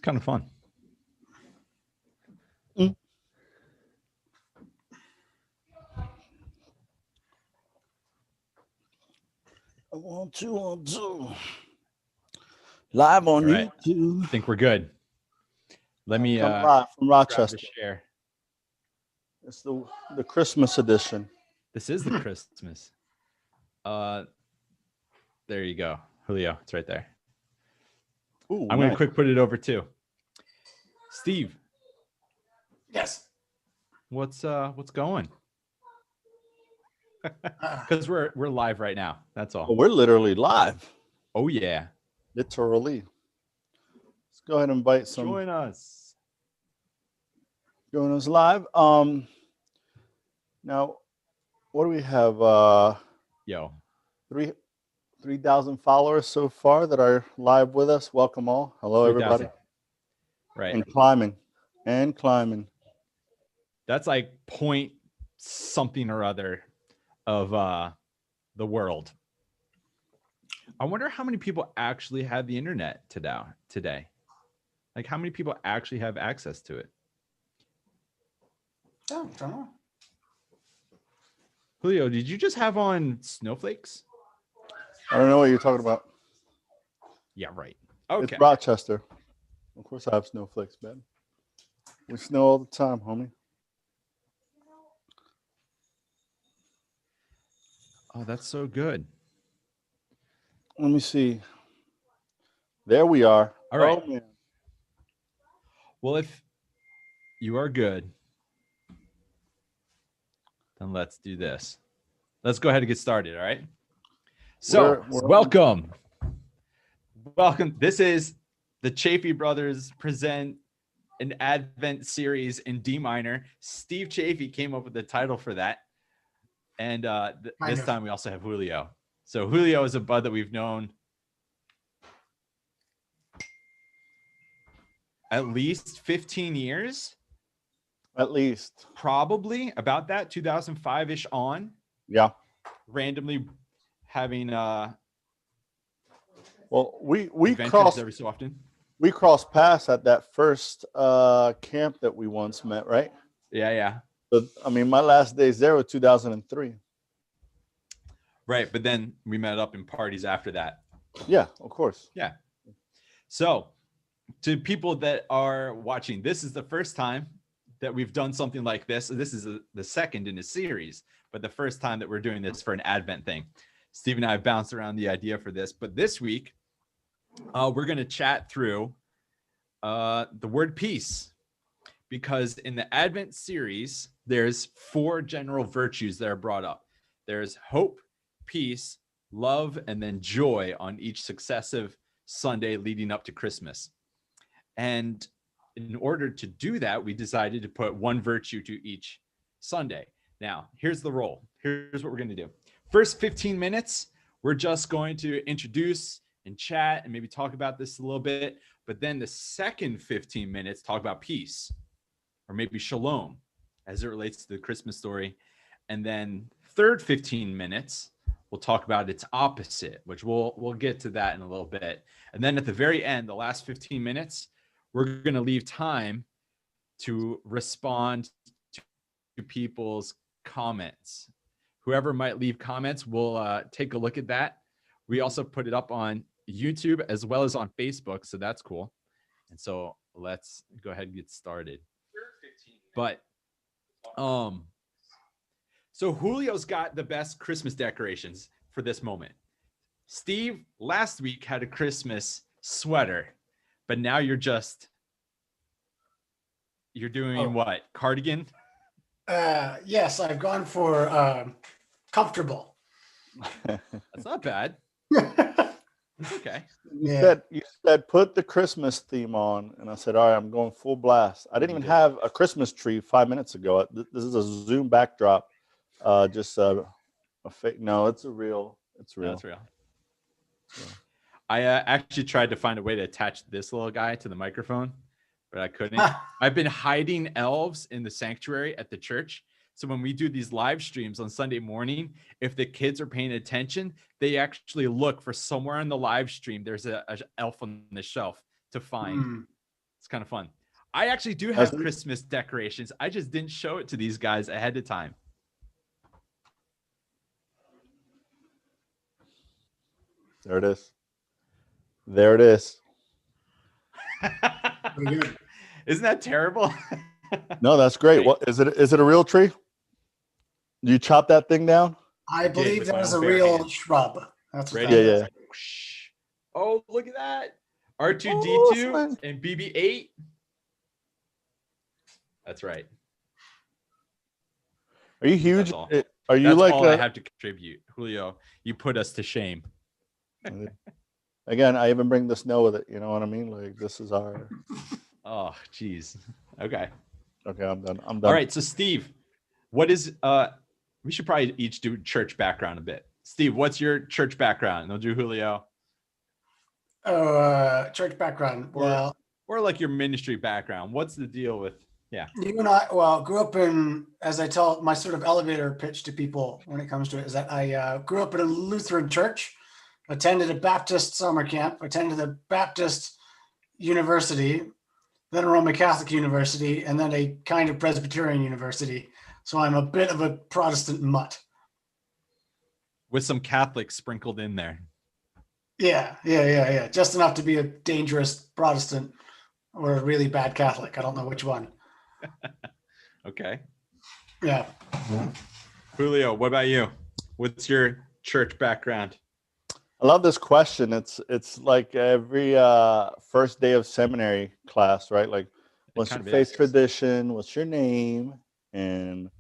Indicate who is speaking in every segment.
Speaker 1: is kind of fun.
Speaker 2: Mm. I want to. Live on
Speaker 1: All right.
Speaker 2: YouTube.
Speaker 1: I think we're good. Let me
Speaker 2: Come live from
Speaker 1: grab
Speaker 2: Rochester.
Speaker 1: the share.
Speaker 2: It's the Christmas edition.
Speaker 1: This is the Christmas. There you go, Julio. It's right there.
Speaker 2: Ooh,
Speaker 1: I'm gonna quick put it over too. Steve.
Speaker 3: Yes.
Speaker 1: What's going? Because we're live right now. That's all.
Speaker 2: Oh, we're literally live.
Speaker 1: Oh yeah.
Speaker 2: Literally. Let's go ahead and invite some.
Speaker 1: Join us.
Speaker 2: Join us live. Now, what do we have?
Speaker 1: Yo.
Speaker 2: 3,000 followers so far that are live with us. Welcome all. Hello,
Speaker 1: 3,000.
Speaker 2: everybody.
Speaker 1: Right.
Speaker 2: And climbing. And climbing.
Speaker 1: That's like point something or other of the world. I wonder how many people actually have the internet today. Like how many people actually have access to it?
Speaker 3: Oh, I don't know.
Speaker 1: Julio, did you just have on snowflakes?
Speaker 2: I don't know what you're talking about.
Speaker 1: Yeah, right. Okay.
Speaker 2: It's Rochester. Of course I have snowflakes, man. We snow all the time, homie.
Speaker 1: Oh, that's so good.
Speaker 2: Let me see. There we are.
Speaker 1: All right.
Speaker 2: Oh, man.
Speaker 1: Well, if you are good, then let's do this. Let's go ahead and get started. All right. So welcome. Welcome. This is the Chaffee Brothers present an Advent series in D minor. Steve Chaffee came up with the title for that. And this time we also have Julio. So Julio is a bud that we've known at least 15 years.
Speaker 2: At least.
Speaker 1: Probably about that, 2005-ish on.
Speaker 2: Yeah.
Speaker 1: Randomly having
Speaker 2: well, we
Speaker 1: crossed every so often.
Speaker 2: We crossed paths at that first camp that we once met, right?
Speaker 1: Yeah.
Speaker 2: But I mean, my last days there were 2003.
Speaker 1: Right, but then we met up in parties after that.
Speaker 2: Yeah, of course.
Speaker 1: Yeah. So, to people that are watching, this is the first time that we've done something like this. This is the second in a series, but the first time that we're doing this for an Advent thing. Steve and I have bounced around the idea for this, but this week we're going to chat through the word peace, because in the Advent series, there's 4 general virtues that are brought up. There's hope, peace, love, and then joy on each successive Sunday leading up to Christmas. And in order to do that, we decided to put one virtue to each Sunday. Now, here's the roll. Here's what we're going to do. First 15 minutes, we're just going to introduce and chat and maybe talk about this a little bit. But then the second 15 minutes, talk about peace or maybe shalom as it relates to the Christmas story. And then third 15 minutes, we'll talk about its opposite, which we'll get to that in a little bit. And then at the very end, the last 15 minutes, we're going to leave time to respond to people's comments. Whoever might leave comments, we'll take a look at that. We also put it up on YouTube as well as on Facebook, so that's cool. And so let's go ahead and get started. But so Julio's got the best Christmas decorations for this moment. Steve last week had a Christmas sweater, but now you're doing what? Cardigan?
Speaker 3: Yes, I've gone for comfortable.
Speaker 1: That's not bad. It's okay.
Speaker 2: You said put the Christmas theme on, and I said, all right, I'm going full blast. I didn't even have a Christmas tree 5 minutes ago. This is a Zoom backdrop. Just a fake. No, it's a real. It's real.
Speaker 1: That's real. Yeah. I actually tried to find a way to attach this little guy to the microphone, but I couldn't. I've been hiding elves in the sanctuary at the church. So when we do these live streams on Sunday morning, if the kids are paying attention, they actually look for somewhere on the live stream. There's a elf on the shelf to find. It's kind of fun. I actually do have Christmas decorations. I just didn't show it to these guys ahead of time.
Speaker 2: There it is. There it is.
Speaker 1: Isn't that terrible?
Speaker 2: No, that's great.
Speaker 1: Right.
Speaker 2: What is it? Is it a real tree? Do you chop that thing down?
Speaker 3: I believe that is a real shrub. That's what
Speaker 2: Yeah.
Speaker 1: Oh, look at that. R2D2 and BB-8. That's right.
Speaker 2: Are you huge? Are you
Speaker 1: That's
Speaker 2: like
Speaker 1: all I have to contribute. Julio, you put us to shame.
Speaker 2: Again, I even bring the snow with it. You know what I mean? Like, this is our.
Speaker 1: Oh, geez. Okay.
Speaker 2: Okay, I'm done.
Speaker 1: All right. So, Steve, what is we should probably each do church background a bit. Steve, what's your church background? And I'll do Julio.
Speaker 3: Church background. Well,
Speaker 1: or like your ministry background. What's the deal with? Yeah.
Speaker 3: You and I, grew up in, as I tell my sort of elevator pitch to people when it comes to it, is that I grew up in a Lutheran church, attended a Baptist summer camp, attended a Baptist university, then a Roman Catholic university, and then a kind of Presbyterian university. So I'm a bit of a Protestant mutt.
Speaker 1: With some Catholics sprinkled in there.
Speaker 3: Yeah. Just enough to be a dangerous Protestant or a really bad Catholic. I don't know which one.
Speaker 1: Okay.
Speaker 3: Yeah.
Speaker 1: Julio, what about you? What's your church background?
Speaker 2: I love this question. It's like every first day of seminary class, right? Like, what's your faith tradition? What's your name? And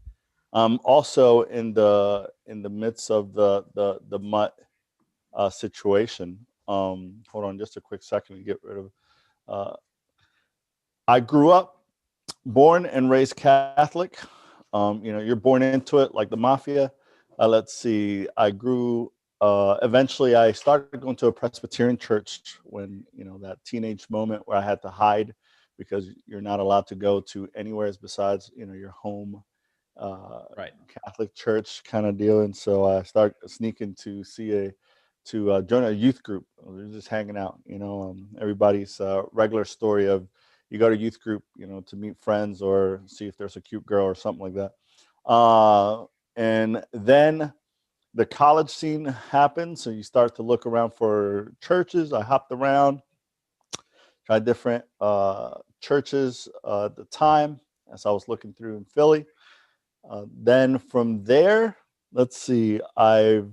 Speaker 2: I'm also in the midst of the mutt situation. Hold on just a quick second to get rid of. I grew up born and raised Catholic. You're born into it like the mafia. Let's see. I grew. Eventually, I started going to a Presbyterian church when that teenage moment where I had to hide because you're not allowed to go to anywhere besides your home
Speaker 1: right.
Speaker 2: Catholic church kind of deal. And so I started sneaking to join a youth group. We were just hanging out. Everybody's regular story of you go to youth group, to meet friends or see if there's a cute girl or something like that. And then the college scene happened. So you start to look around for churches. I hopped around, tried different churches at the time as I was looking through in Philly. Then from there, let's see, I've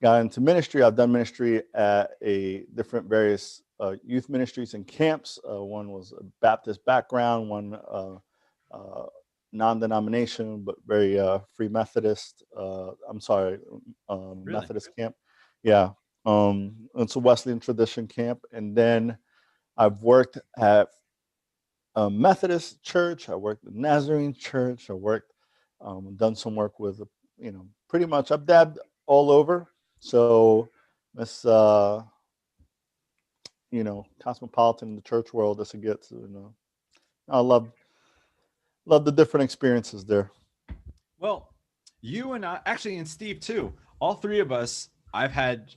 Speaker 2: got into ministry. I've done ministry at various youth ministries and camps. One was a Baptist background, one non-denomination, but very free Methodist.
Speaker 1: Really?
Speaker 2: Methodist camp. Yeah. It's a Wesleyan tradition camp. And then I've worked at a Methodist church. I worked at Nazarene church. I worked, done some work with, pretty much I've dabbed all over. So this, cosmopolitan in the church world as it gets, I love the different experiences there.
Speaker 1: Well, you and I, actually, and Steve too, all three of us, I've had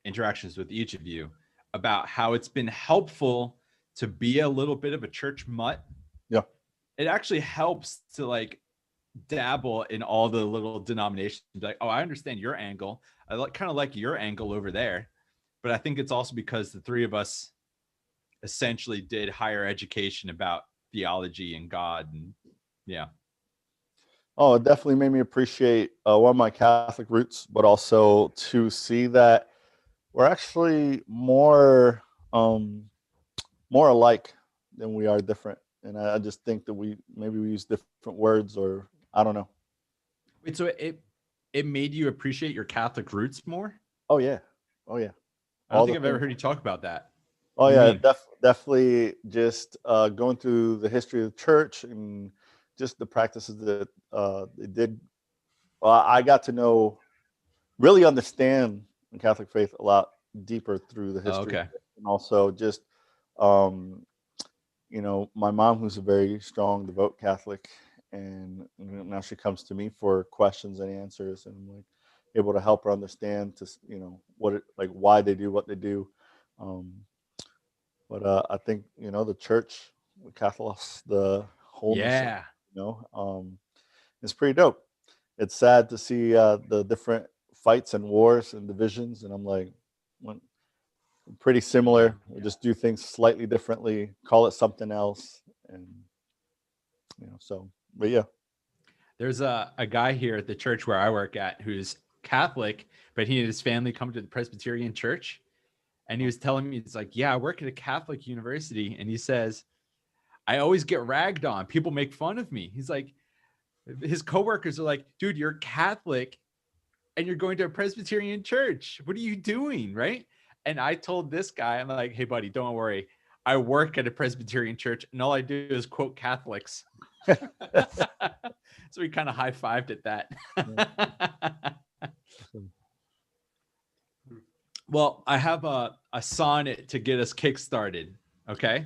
Speaker 1: interactions with each of you about how it's been helpful to be a little bit of a church mutt.
Speaker 2: Yeah.
Speaker 1: It actually helps to dabble in all the little denominations. Like, oh, I understand your angle. I kind of like your angle over there. But I think it's also because the three of us essentially did higher education about theology and God. And yeah.
Speaker 2: Oh, it definitely made me appreciate one of my Catholic roots, but also to see that we're actually more alike than we are different. And I just think that we use different words, or I don't know.
Speaker 1: Wait, so it made you appreciate your Catholic roots more?
Speaker 2: Oh yeah.
Speaker 1: I don't think I've ever heard you talk about that.
Speaker 2: Oh yeah, definitely. Just going through the history of the church and just the practices that they did. I got to really understand the Catholic faith a lot deeper through the history.
Speaker 1: Okay.
Speaker 2: And also just, my mom, who's a very strong, devout Catholic, and now she comes to me for questions and answers, and I'm able to help her understand why they do what they do. But I think the church, the Catholics, the wholeness,
Speaker 1: Yeah.
Speaker 2: it's pretty dope. It's sad to see the different fights and wars and divisions, and I'm like, when, pretty similar. We just do things slightly differently, call it something else, and so. But yeah,
Speaker 1: There's a guy here at the church where I work at who's Catholic, but he and his family come to the Presbyterian church. And he was telling me, it's like, yeah, I work at a Catholic university. And he says, I always get ragged on. People make fun of me. He's like, his coworkers are like, dude, you're Catholic and you're going to a Presbyterian church. What are you doing? Right. And I told this guy, I'm like, hey, buddy, don't worry. I work at a Presbyterian church and all I do is quote Catholics. So we kind of high-fived at that. Well, I have a sonnet to get us kick-started. Okay.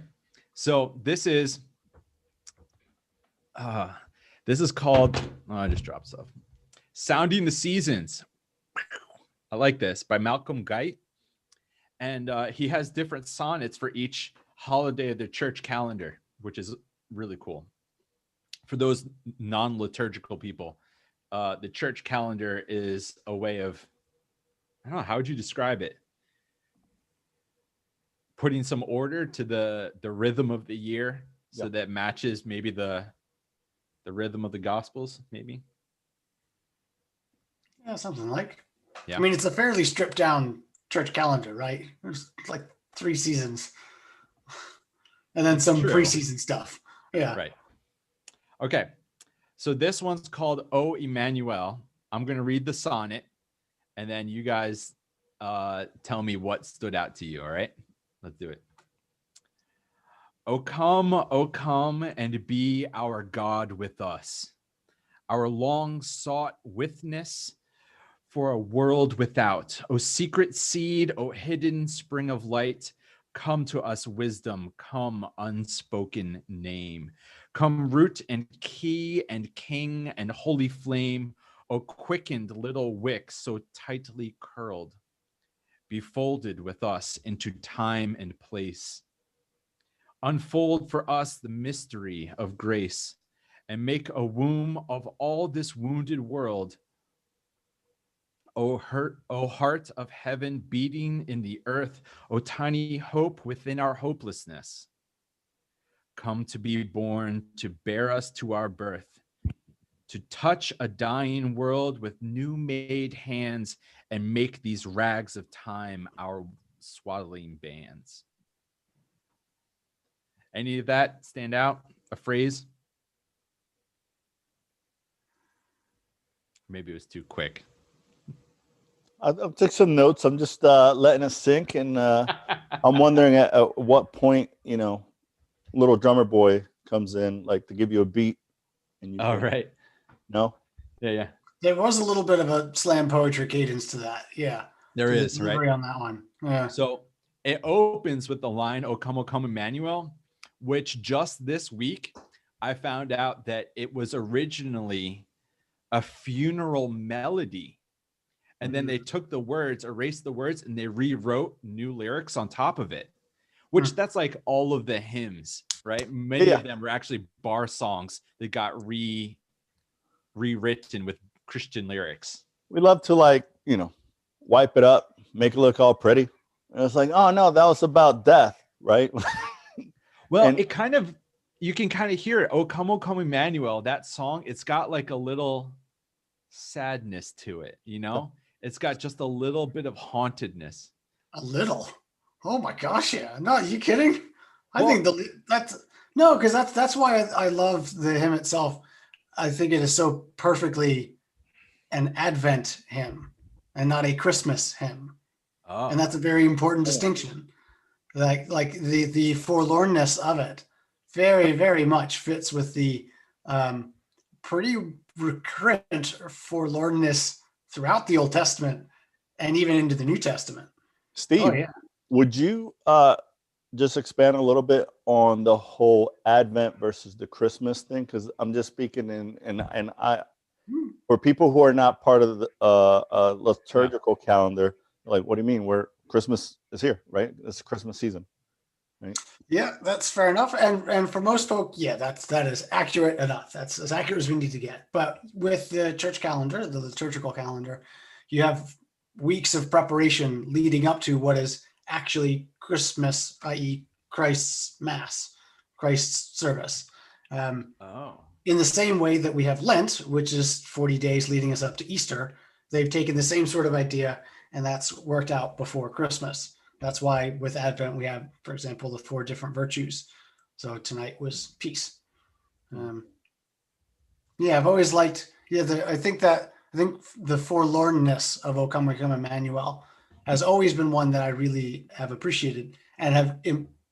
Speaker 1: So this is called, I just dropped stuff. Sounding the Seasons. I like this, by Malcolm Guite. And he has different sonnets for each holiday of the church calendar, which is really cool. For those non-liturgical people, the church calendar is a way of, I don't know, how would you describe it? Putting some order to the rhythm of the year so that matches maybe the rhythm of the Gospels, maybe.
Speaker 3: Yeah, something like.
Speaker 1: Yeah.
Speaker 3: I mean, it's a fairly stripped down church calendar, right? There's like 3 seasons and then some preseason stuff. Yeah.
Speaker 1: Right. Okay. So this one's called O Emmanuel. I'm going to read the sonnet and then you guys tell me what stood out to you. All right, let's do it. O come and be our God with us, our long sought witness for a world without. O secret seed, O hidden spring of light, come to us wisdom, come unspoken name. Come root and key and king and holy flame, O quickened little wick so tightly curled, be folded with us into time and place. Unfold for us the mystery of grace and make a womb of all this wounded world. O heart of heaven beating in the earth, O tiny hope within our hopelessness. Come to be born, to bear us to our birth, to touch a dying world with new made hands and make these rags of time our swaddling bands. Any of that stand out? A phrase? Maybe it was too quick.
Speaker 2: I'll take some notes. I'm just letting it sink, and I'm wondering at what point, little drummer boy comes in, like to give you a beat. And you
Speaker 1: right.
Speaker 2: No?
Speaker 1: Yeah.
Speaker 3: There was a little bit of a slam poetry cadence to that. Yeah.
Speaker 1: There is, right?
Speaker 3: On that one. Yeah.
Speaker 1: So it opens with the line, O come, Emmanuel, which just this week I found out that it was originally a funeral melody. And then they took the words, erased the words, and they rewrote new lyrics on top of it, which that's like all of the hymns, right? Many of them were actually bar songs that got rewritten with Christian lyrics.
Speaker 2: We love to wipe it up, make it look all pretty. And it's like, oh no, that was about death, right?
Speaker 1: Well, it kind of, you can kind of hear it. O come, Emmanuel, that song, it's got like a little sadness to it, It's got just a little bit of hauntedness.
Speaker 3: A little? Oh my gosh, yeah. No, are you kidding? I think that's why I love the hymn itself. I think it is so perfectly an Advent hymn and not a Christmas hymn. Oh. And that's a very important distinction. Like the forlornness of it very, very much fits with the pretty recurrent forlornness throughout the Old Testament and even into the New Testament.
Speaker 2: Steve, would you just expand a little bit on the whole Advent versus the Christmas thing? Because I'm just speaking and I, for people who are not part of the liturgical calendar, like, what do you mean? Where Christmas is here, right? It's Christmas season. right?
Speaker 3: Yeah, that's fair enough. And for most folk, yeah, that is accurate enough. That's as accurate as we need to get. But with the church calendar, the liturgical calendar, you have weeks of preparation leading up to what is actually Christmas, i.e., Christ's Mass, Christ's service.
Speaker 1: Oh.
Speaker 3: In the same way that we have Lent, which is 40 days leading us up to Easter, they've taken the same sort of idea, and that's worked out before Christmas. That's why with Advent we have, for example, the 4 different virtues. So tonight was peace. Yeah, I've always liked. Yeah, I think the forlornness of "O Come, We Come, Emmanuel" has always been one that I really have appreciated and have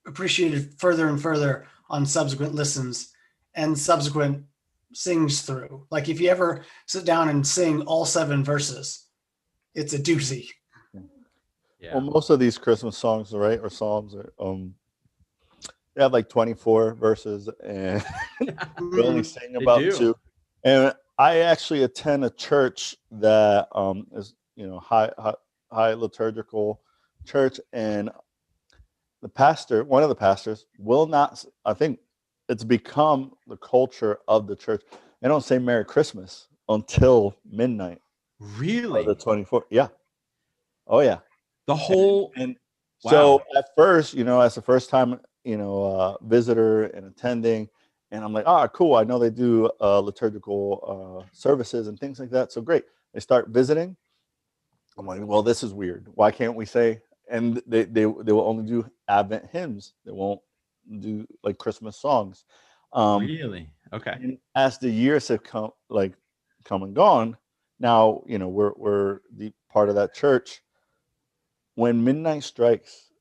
Speaker 3: appreciated further and further on subsequent listens and subsequent sings through. Like if you ever sit down and sing all 7 verses, it's a doozy.
Speaker 1: Yeah.
Speaker 2: Well, most of these Christmas songs, right, or psalms, they have like 24 verses, and we only sing
Speaker 1: They
Speaker 2: about
Speaker 1: do.
Speaker 2: 2. And I actually attend a church that is, high liturgical church, and one of the pastors will not. I think it's become the culture of the church. They don't say Merry Christmas until midnight.
Speaker 1: Really?
Speaker 2: The 24th. Yeah. Oh yeah.
Speaker 1: The whole.
Speaker 2: And
Speaker 1: Wow.
Speaker 2: so at first, as the first time, visitor and attending, and I'm like, cool. I know they do liturgical services and things like that. So great. They start visiting. I'm like, well, this is weird. Why can't we say? And they will only do Advent hymns. They won't do like Christmas songs.
Speaker 1: Really? Okay.
Speaker 2: And as the years have come and gone, now we're the part of that church. When midnight strikes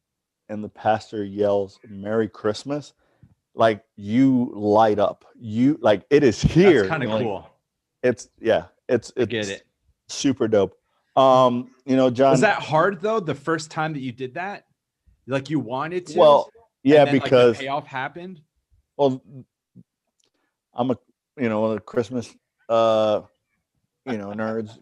Speaker 2: and the pastor yells "Merry Christmas," like you light up. You like it is here.
Speaker 1: That's kind of cool.
Speaker 2: It's
Speaker 1: I get it.
Speaker 2: super dope. John,
Speaker 1: was that hard though? The first time that you did that, like you wanted to?
Speaker 2: Well, yeah,
Speaker 1: then,
Speaker 2: because
Speaker 1: the payoff happened.
Speaker 2: Well, I'm a Christmas nerds,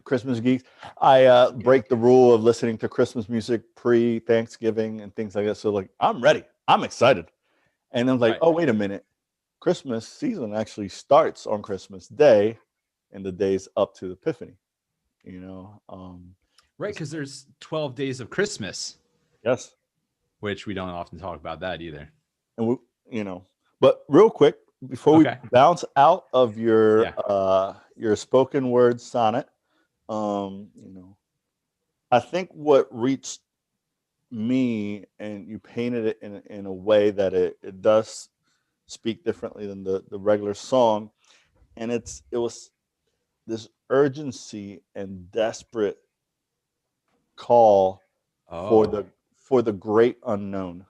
Speaker 2: Christmas geeks. I break the rule of listening to Christmas music pre-Thanksgiving and things like that. So like, I'm ready. I'm excited. And I'm like,
Speaker 1: Right.
Speaker 2: Oh, wait a minute. Christmas season actually starts on Christmas Day and the days up to Epiphany,
Speaker 1: Right, because there's 12 days of Christmas.
Speaker 2: Yes.
Speaker 1: Which we don't often talk about that either.
Speaker 2: And but real quick, before we bounce out of your spoken word sonnet, I think what reached me, and you painted it in a way that it does speak differently than the regular song, and it was this urgency and desperate call for the great unknown,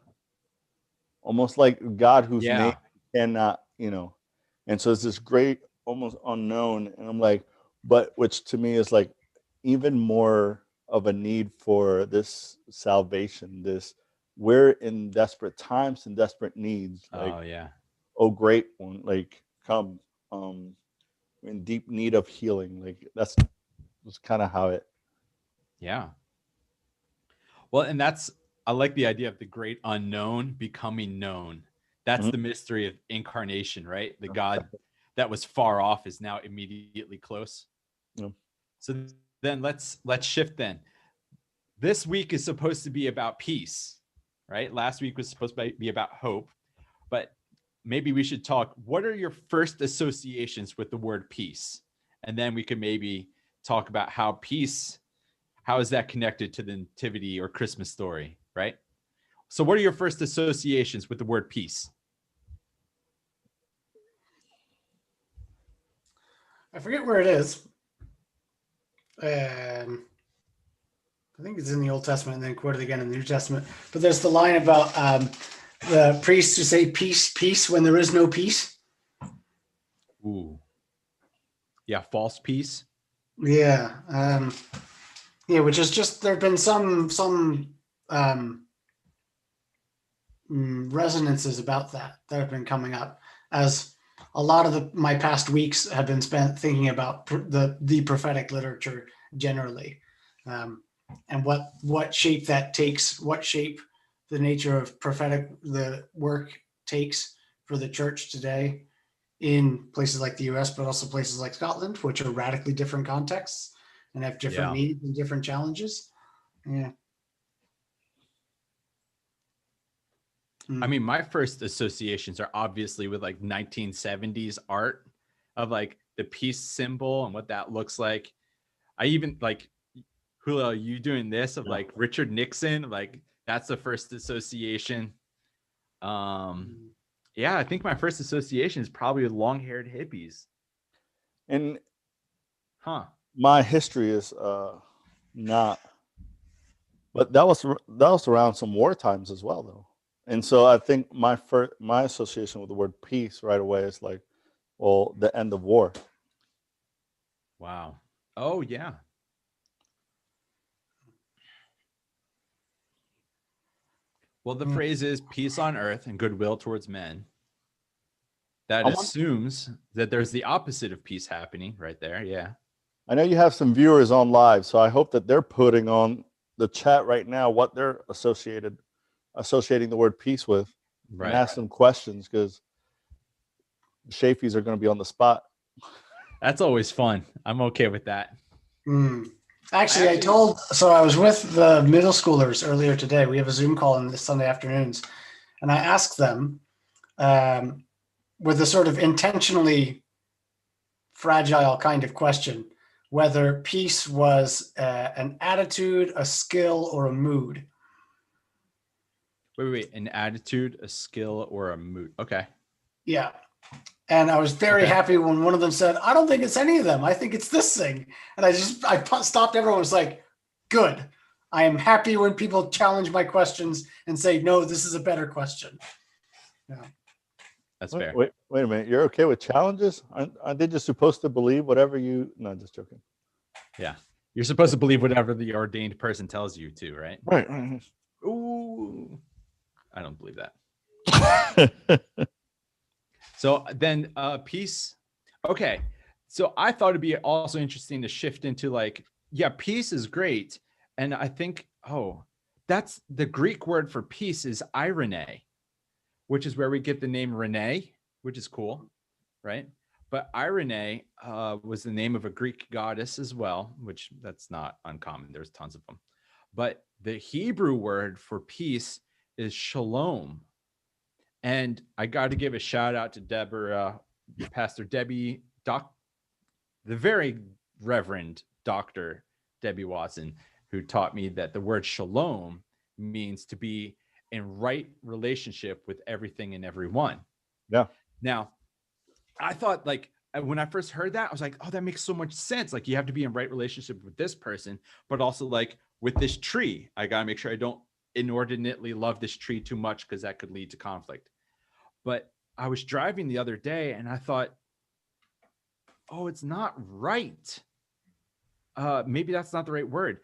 Speaker 2: almost like God whose name cannot, and so it's this great almost unknown, and I'm like, but which to me is like even more of a need for this salvation. We're in desperate times and desperate needs. Like, oh great one, like come, in deep need of healing. Like that's kind of how it.
Speaker 1: Yeah. Well, and I like the idea of the great unknown becoming known. That's the mystery of incarnation, right? The God that was far off is now immediately close.
Speaker 2: Yeah.
Speaker 1: So then let's shift then. This week is supposed to be about peace, right? Last week was supposed to be about hope, but maybe we should talk. What are your first associations with the word peace? And then we could maybe talk about how is that connected to the nativity or Christmas story, right? So what are your first associations with the word peace?
Speaker 3: I forget where it is. I think it's in the Old Testament and then quoted again in the New Testament. But there's the line about the priests who say peace, peace when there is no peace.
Speaker 1: Ooh. Yeah, false peace.
Speaker 3: Yeah. Which is just, there have been some resonances about that have been coming up, as a lot of my past weeks have been spent thinking about the prophetic literature generally, and what shape that takes, what shape the nature of the work takes for the church today in places like the US, but also places like Scotland, which are radically different contexts and have different needs and different challenges. Yeah.
Speaker 1: I mean, my first associations are obviously with like 1970s art of like the peace symbol and what that looks like. I even like, Julio, you doing this of like Richard Nixon, like that's the first association. Yeah, I think my first association is probably with long-haired hippies.
Speaker 2: And
Speaker 1: my
Speaker 2: history is not, but that was around some war times as well, though. And so I think my association with the word peace right away is like, well, the end of war.
Speaker 1: Wow. Oh yeah. Well, the phrase is peace on earth and goodwill towards men. That assumes that there's the opposite of peace happening right there. Yeah.
Speaker 2: I know you have some viewers on live, so I hope that they're putting on the chat right now what they're associating the word peace with, and ask some questions, because Chaffees are going to be on the spot.
Speaker 1: That's always fun. I'm okay with that.
Speaker 3: Actually, I was with the middle schoolers earlier today. We have a Zoom call on this Sunday afternoons, and I asked them with a sort of intentionally fragile kind of question, whether peace was an attitude, a skill, or a mood.
Speaker 1: Wait. An attitude, a skill, or a mood. Okay.
Speaker 3: Yeah. And I was very happy when one of them said, I don't think it's any of them. I think it's this thing. And I stopped everyone. Was like, good. I am happy when people challenge my questions and say, no, this is a better question. Yeah.
Speaker 1: That's fair.
Speaker 2: Wait a minute. You're okay with challenges? Aren't they just supposed to believe whatever you... No, just joking.
Speaker 1: Yeah. You're supposed to believe whatever the ordained person tells you to, right?
Speaker 2: Right.
Speaker 1: Ooh. I don't believe that. So then peace. Okay. So I thought it'd be also interesting to shift into like, yeah, peace is great. And I think, that's the Greek word for peace is irene, which is where we get the name Renee, which is cool, right? But irene was the name of a Greek goddess as well, which that's not uncommon. There's tons of them. But the Hebrew word for peace is shalom. And I got to give a shout out to Deborah, Pastor Debbie, the very Reverend Dr. Debbie Watson, who taught me that the word shalom means to be in right relationship with everything and everyone.
Speaker 2: Yeah.
Speaker 1: Now, I thought like when I first heard that, I was like, oh, that makes so much sense. Like you have to be in right relationship with this person, but also like with this tree, I got to make sure I don't inordinately love this tree too much because that could lead to conflict. But I was driving the other day and I thought, oh, it's not right. Maybe that's not the right word.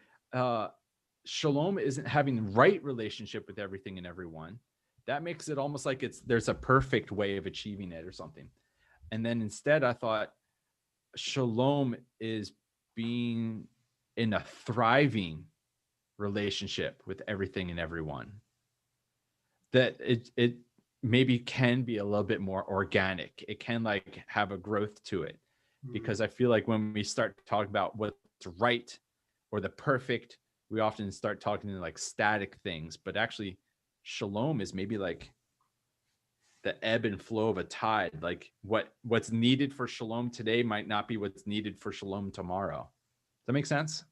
Speaker 1: Shalom isn't having right relationship with everything and everyone. That makes it almost like there's a perfect way of achieving it or something. And then instead I thought shalom is being in a thriving relationship with everything and everyone. That it maybe can be a little bit more organic. It can like have a growth to it, because I feel like when we start talking about what's right or the perfect, we often start talking in like static things, but actually shalom is maybe like the ebb and flow of a tide. Like what's needed for shalom today might not be what's needed for shalom tomorrow. Does that make sense?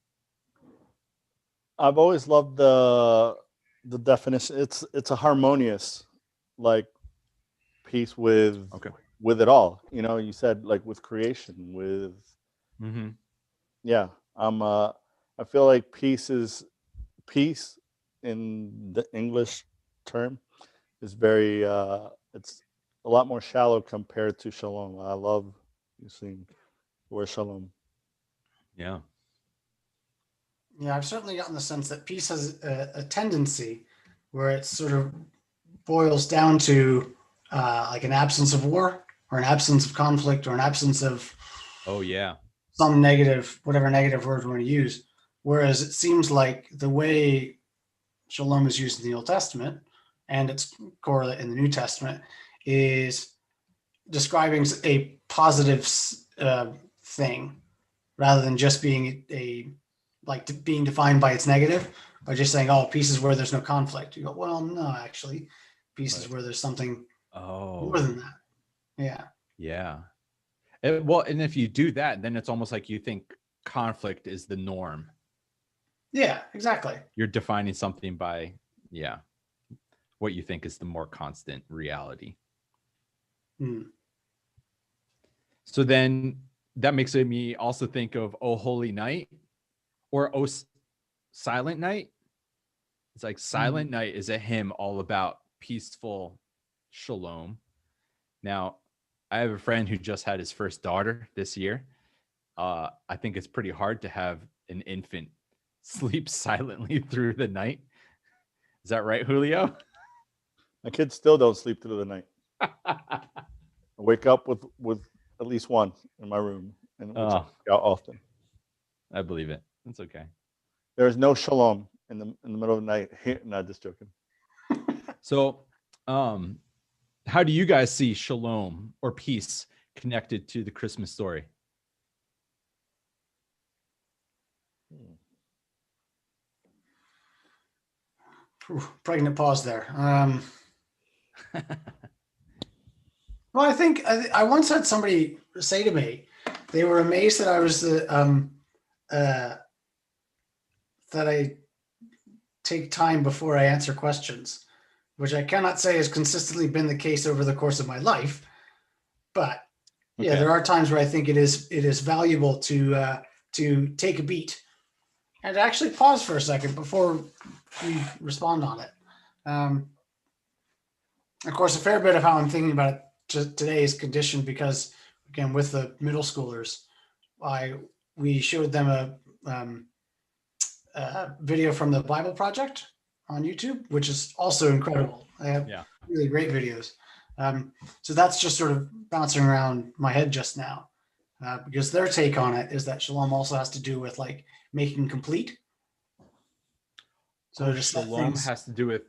Speaker 2: I've always loved the definition. It's a harmonious like peace with it all. You know, you said like with creation, with yeah. I feel like peace in the English term is very it's a lot more shallow compared to shalom. I love using the word shalom.
Speaker 1: Yeah.
Speaker 3: Yeah, I've certainly gotten the sense that peace has a tendency where it sort of boils down to like an absence of war or an absence of conflict or an absence of some negative, whatever negative word we're going to use. Whereas it seems like the way shalom is used in the Old Testament and its correlate in the New Testament is describing a positive thing rather than just being being defined by its negative, by just saying, oh, peace is where there's no conflict. You go, well, no, actually, peace is where there's something more than that. Yeah.
Speaker 1: Yeah. And if you do that, then it's almost like you think conflict is the norm.
Speaker 3: Yeah, exactly.
Speaker 1: You're defining something by, what you think is the more constant reality. So then that makes me also think of Oh Holy Night or Oh Silent Night. It's like Silent Night is a hymn all about peaceful shalom. Now, I have a friend who just had his first daughter this year. I think it's pretty hard to have an infant sleep silently through the night. Is that right, Julio?
Speaker 2: My kids still don't sleep through the night. I wake up with at least one in my room, and out often.
Speaker 1: I believe it. That's okay.
Speaker 2: There is no shalom in the middle of the night. Not just joking.
Speaker 1: So, how do you guys see shalom or peace connected to the Christmas story?
Speaker 3: Pregnant pause there. Well, I think I once had somebody say to me, they were amazed that I was that I take time before I answer questions, which I cannot say has consistently been the case over the course of my life. But yeah, there are times where I think it is valuable to take a beat and actually pause for a second before we respond on it. Of course, a fair bit of how I'm thinking about it today is conditioned because, again, with the middle schoolers, we showed them a video from the Bible Project on YouTube, which is also incredible. They have really great videos. So that's just sort of bouncing around my head just now, because their take on it is that shalom also has to do with like making complete. So just
Speaker 1: shalom has to do with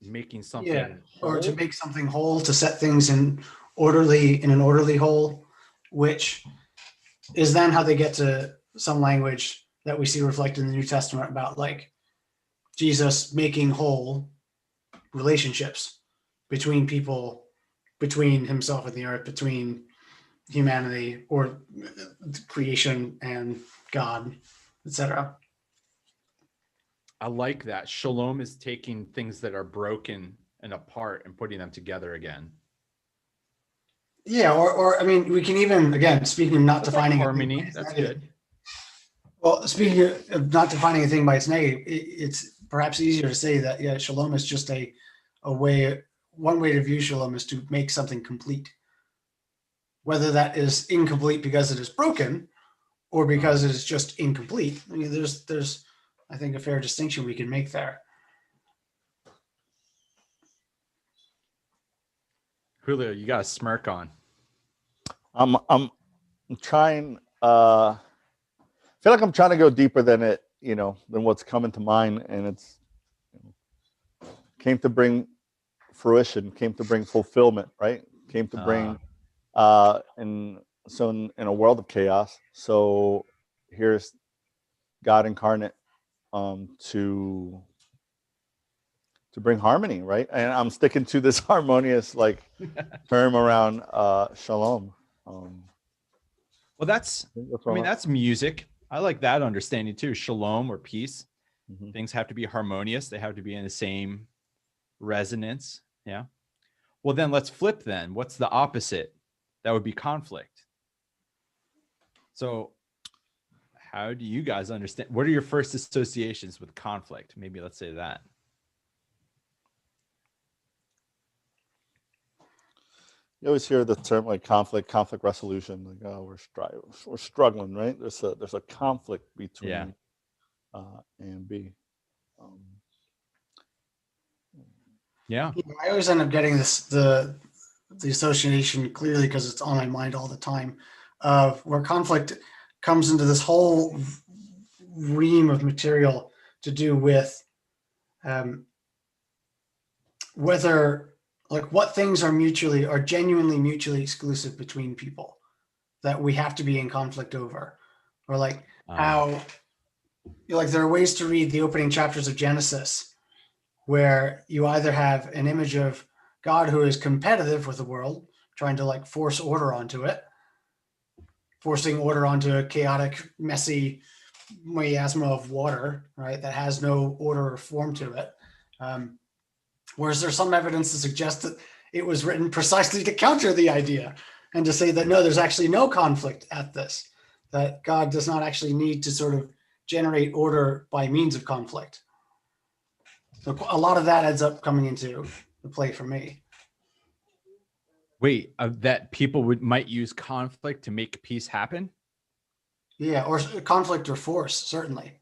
Speaker 1: making something
Speaker 3: or to make something whole, to set things in an orderly whole, which is then how they get to some language that we see reflected in the New Testament about like Jesus making whole relationships between people, between himself and the earth, between humanity or creation and God, etc.
Speaker 1: I like that. Shalom is taking things that are broken and apart and putting them together again.
Speaker 3: Yeah, or I mean, we can even, again, speaking of not defining
Speaker 1: harmony, that's good.
Speaker 3: Well, speaking of not defining a thing by its negative, it's perhaps easier to say that shalom is just one way to view shalom is to make something complete. Whether that is incomplete because it is broken or because it is just incomplete. I mean, there's I think a fair distinction we can make there.
Speaker 1: Julio, you got a smirk on.
Speaker 2: I'm trying. I feel like I'm trying to go deeper than than what's coming to mind, and it's came to bring fruition, came to bring fulfillment, right? Came to bring in a world of chaos. So here's God incarnate to bring harmony, right? And I'm sticking to this harmonious term around shalom.
Speaker 1: Well, that's music. I like that understanding too. Shalom or peace. Mm-hmm. Things have to be harmonious. They have to be in the same resonance. Yeah. Well, then let's flip then. What's the opposite? That would be conflict. So how do you guys understand? What are your first associations with conflict? Maybe let's say that.
Speaker 2: You always hear the term like conflict resolution. Like, oh, we're struggling, right? There's a conflict between A and B.
Speaker 3: I always end up getting the association clearly because it's on my mind all the time of where conflict comes into this whole ream of material to do with whether like what things are genuinely mutually exclusive between people that we have to be in conflict over, or like how like there are ways to read the opening chapters of Genesis where you either have an image of God who is competitive with the world, trying to like force order onto it, forcing order onto a chaotic, messy miasma of water, right? That has no order or form to it. Whereas there's some evidence to suggest that it was written precisely to counter the idea and to say that no, there's actually no conflict at this, that God does not actually need to sort of generate order by means of conflict. So a lot of that ends up coming into the play for me.
Speaker 1: Wait, that people might use conflict to make peace happen?
Speaker 3: Yeah, or conflict or force, certainly.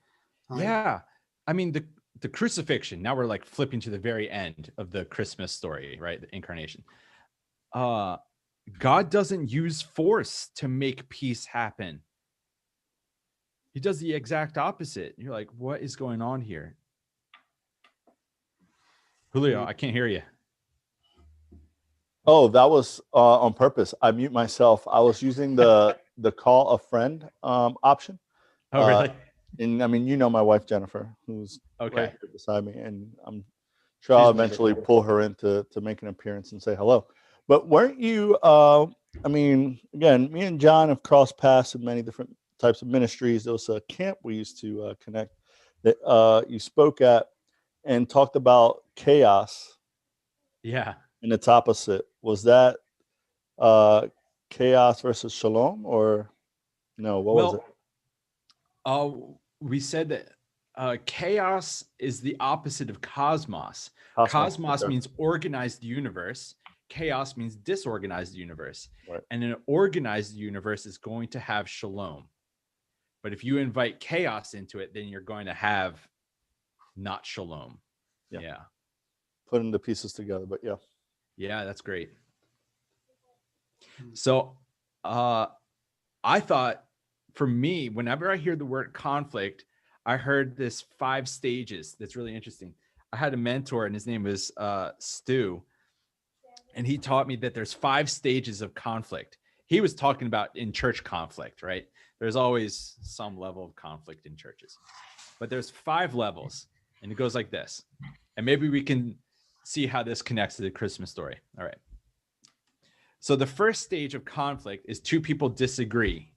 Speaker 1: Yeah. I mean, the crucifixion, now we're like flipping to the very end of the Christmas story, right? The incarnation. God doesn't use force to make peace happen. He does the exact opposite. You're like, what is going on here? Julio, I can't hear you.
Speaker 2: Oh, that was on purpose. I mute myself. I was using the call a friend option.
Speaker 1: Oh, really?
Speaker 2: And I mean, you know my wife Jennifer, who's
Speaker 1: Okay.
Speaker 2: right here beside me, and I'm sure I'll eventually pull her in to make an appearance and say hello. But weren't you? I mean, again, me and John have crossed paths in many different types of ministries. There was a camp we used to connect that you spoke at and talked about chaos.
Speaker 1: Yeah.
Speaker 2: And its opposite. Was that chaos versus shalom, or no? What was it?
Speaker 1: We said that chaos is the opposite of cosmos. Cosmos
Speaker 2: Okay.
Speaker 1: means organized universe. Chaos means disorganized universe.
Speaker 2: Right.
Speaker 1: And an organized universe is going to have shalom. But if you invite chaos into it, then you're going to have not shalom. Yeah.
Speaker 2: Putting the pieces together, but yeah.
Speaker 1: Yeah, that's great. So I thought, for me, whenever I hear the word conflict, I heard this 5 stages. That's really interesting. I had a mentor and his name was Stu. And he taught me that there's 5 stages of conflict. He was talking about in church conflict, right? There's always some level of conflict in churches, but there's 5 levels, and it goes like this. And maybe we can see how this connects to the Christmas story. All right. So the first stage of conflict is 2 people disagree.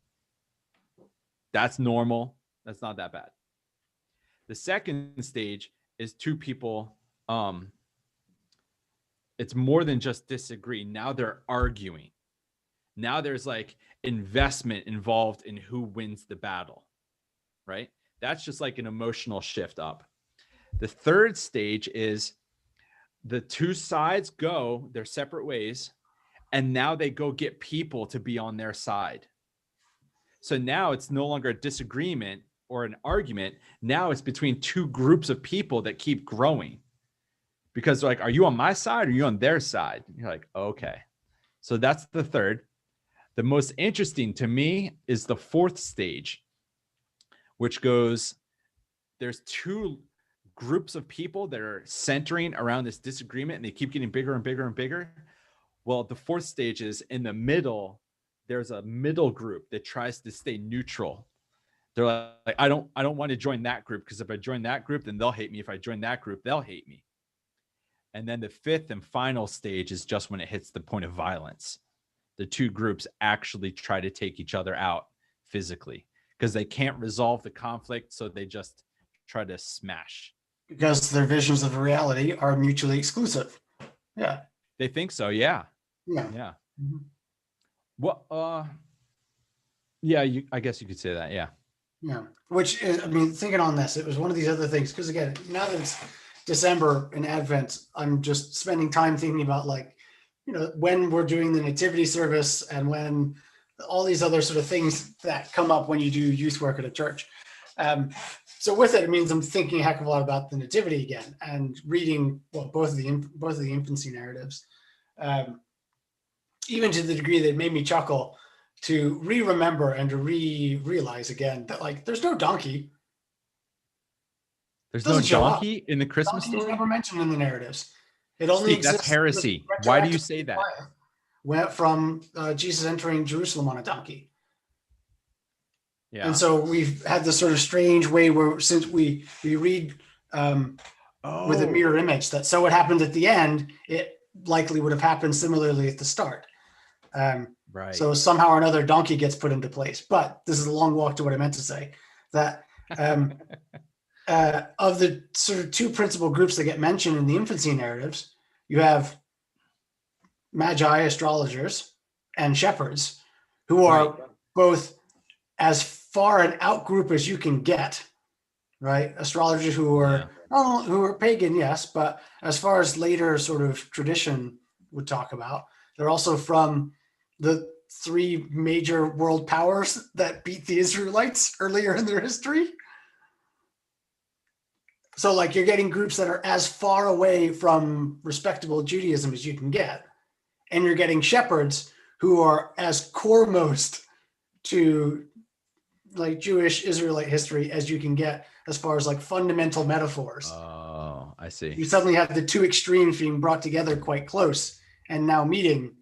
Speaker 1: That's normal. That's not that bad. The second stage is 2 people, it's more than just disagree. Now they're arguing. Now there's like investment involved in who wins the battle, right? That's just like an emotional shift up. The third stage is the 2 sides go their separate ways, and now they go get people to be on their side. So now it's no longer a disagreement or an argument. Now it's between 2 groups of people that keep growing. Because they're like, are you on my side or are you on their side? And you're like, okay. So that's the third. The most interesting to me is the 4th stage, which goes, there's 2 groups of people that are centering around this disagreement, and they keep getting bigger and bigger and bigger. Well, the 4th stage is in the middle. There's a middle group that tries to stay neutral. They're like, I don't want to join that group, because if I join that group, then they'll hate me. If I join that group, they'll hate me. And then the 5th and final stage is just when it hits the point of violence. The 2 groups actually try to take each other out physically because they can't resolve the conflict. So they just try to smash.
Speaker 3: Because their visions of reality are mutually exclusive. Yeah.
Speaker 1: They think so. Yeah.
Speaker 3: Yeah.
Speaker 1: Yeah.
Speaker 3: Mm-hmm.
Speaker 1: Well, yeah, I guess you could say that. Yeah.
Speaker 3: Yeah. Which is, I mean, thinking on this, it was one of these other things. Because again, now that it's December and Advent, I'm just spending time thinking about, like, you know, when we're doing the nativity service and when all these other sort of things that come up when you do youth work at a church. So with it, it means I'm thinking a heck of a lot about the nativity again and reading both of the infancy narratives, even to the degree that it made me chuckle to remember and to realize again that, like, there's no donkey.
Speaker 1: There's no donkey in the Christmas
Speaker 3: story.
Speaker 1: story?
Speaker 3: Never mentioned in the narratives. It only
Speaker 1: Steve,
Speaker 3: exists
Speaker 1: that's heresy. Why do you say that?
Speaker 3: Went from Jesus entering Jerusalem on a donkey.
Speaker 1: Yeah.
Speaker 3: And so we've had this sort of strange way where since we read with a mirror image that so it happened at the end, it likely would have happened similarly at the start.
Speaker 1: Right.
Speaker 3: So somehow or another, donkey gets put into place. But this is a long walk to what I meant to say. That of the sort of two principal groups that get mentioned in the infancy narratives, you have magi, astrologers, and shepherds, who are both as far an out group as you can get, right? Astrologers who are who are pagan, yes, but as far as later sort of tradition would talk about, they're also from the three major world powers that beat the Israelites earlier in their history. So like you're getting groups that are as far away from respectable Judaism as you can get. And you're getting shepherds who are as coremost to like Jewish Israelite history as you can get as far as like fundamental metaphors.
Speaker 1: Oh, I see.
Speaker 3: You suddenly have the two extremes being brought together quite close and now meeting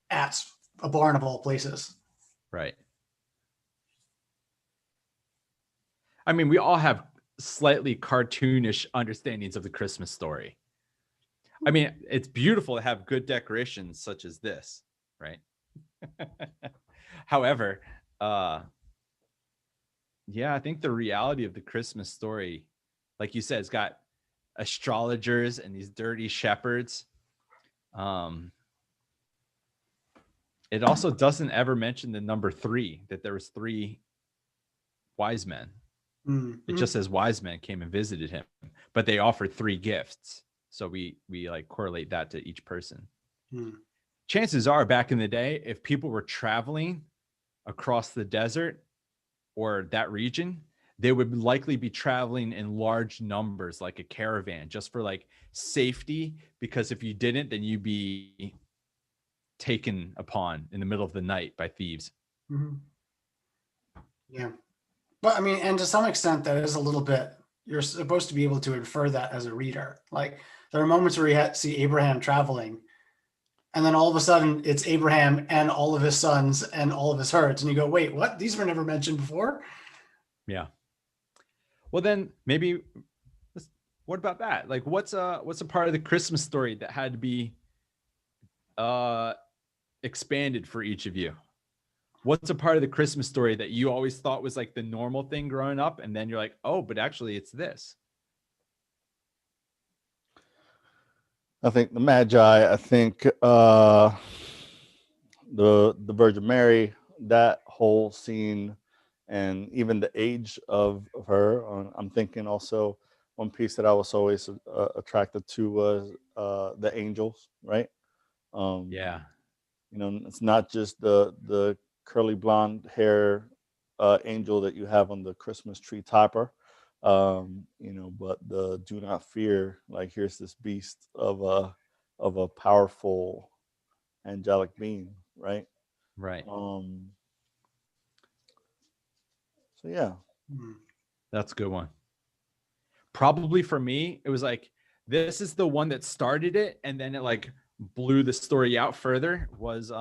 Speaker 3: at a barn of all places.
Speaker 1: Right. I mean, we all have slightly cartoonish understandings of the Christmas story. I mean, it's beautiful to have good decorations such as this, right? However, yeah, I think the reality of the Christmas story, like you said, it's got astrologers and these dirty shepherds. It also doesn't ever mention the number 3, that there was 3 wise men. It just says wise men came and visited him, but they offered 3 gifts. So we like correlate that to each person. Chances are back in the day, if people were traveling across the desert or that region, they would likely be traveling in large numbers, like a caravan, just for like safety. Because if you didn't, then you'd be taken upon in the middle of the night by thieves.
Speaker 3: Yeah. But I mean, and to some extent, that is a little bit, you're supposed to be able to infer that as a reader. Like there are moments where you see Abraham traveling, and then all of a sudden it's Abraham and all of his sons and all of his herds. And you go, wait, what? These were never mentioned before? Yeah.
Speaker 1: Well, then maybe, what about that? Like, what's a part of the Christmas story that had to be expanded for each of you? What's a part of the Christmas story that you always thought was like the normal thing growing up, and then you're like, oh, but actually it's this?
Speaker 2: I think the Magi. I think the Virgin Mary. That whole scene, and even the age of her. I'm thinking also one piece that I was always attracted to was the angels, right?
Speaker 1: Yeah.
Speaker 2: You know, it's not just the curly blonde hair angel that you have on the Christmas tree topper, you know, but the do not fear. Like here's this beast of a powerful angelic being, right?
Speaker 1: Right.
Speaker 2: So yeah,
Speaker 1: that's a good one. Probably for me, it was like, this is the one that started it, and then it like blew the story out further. Was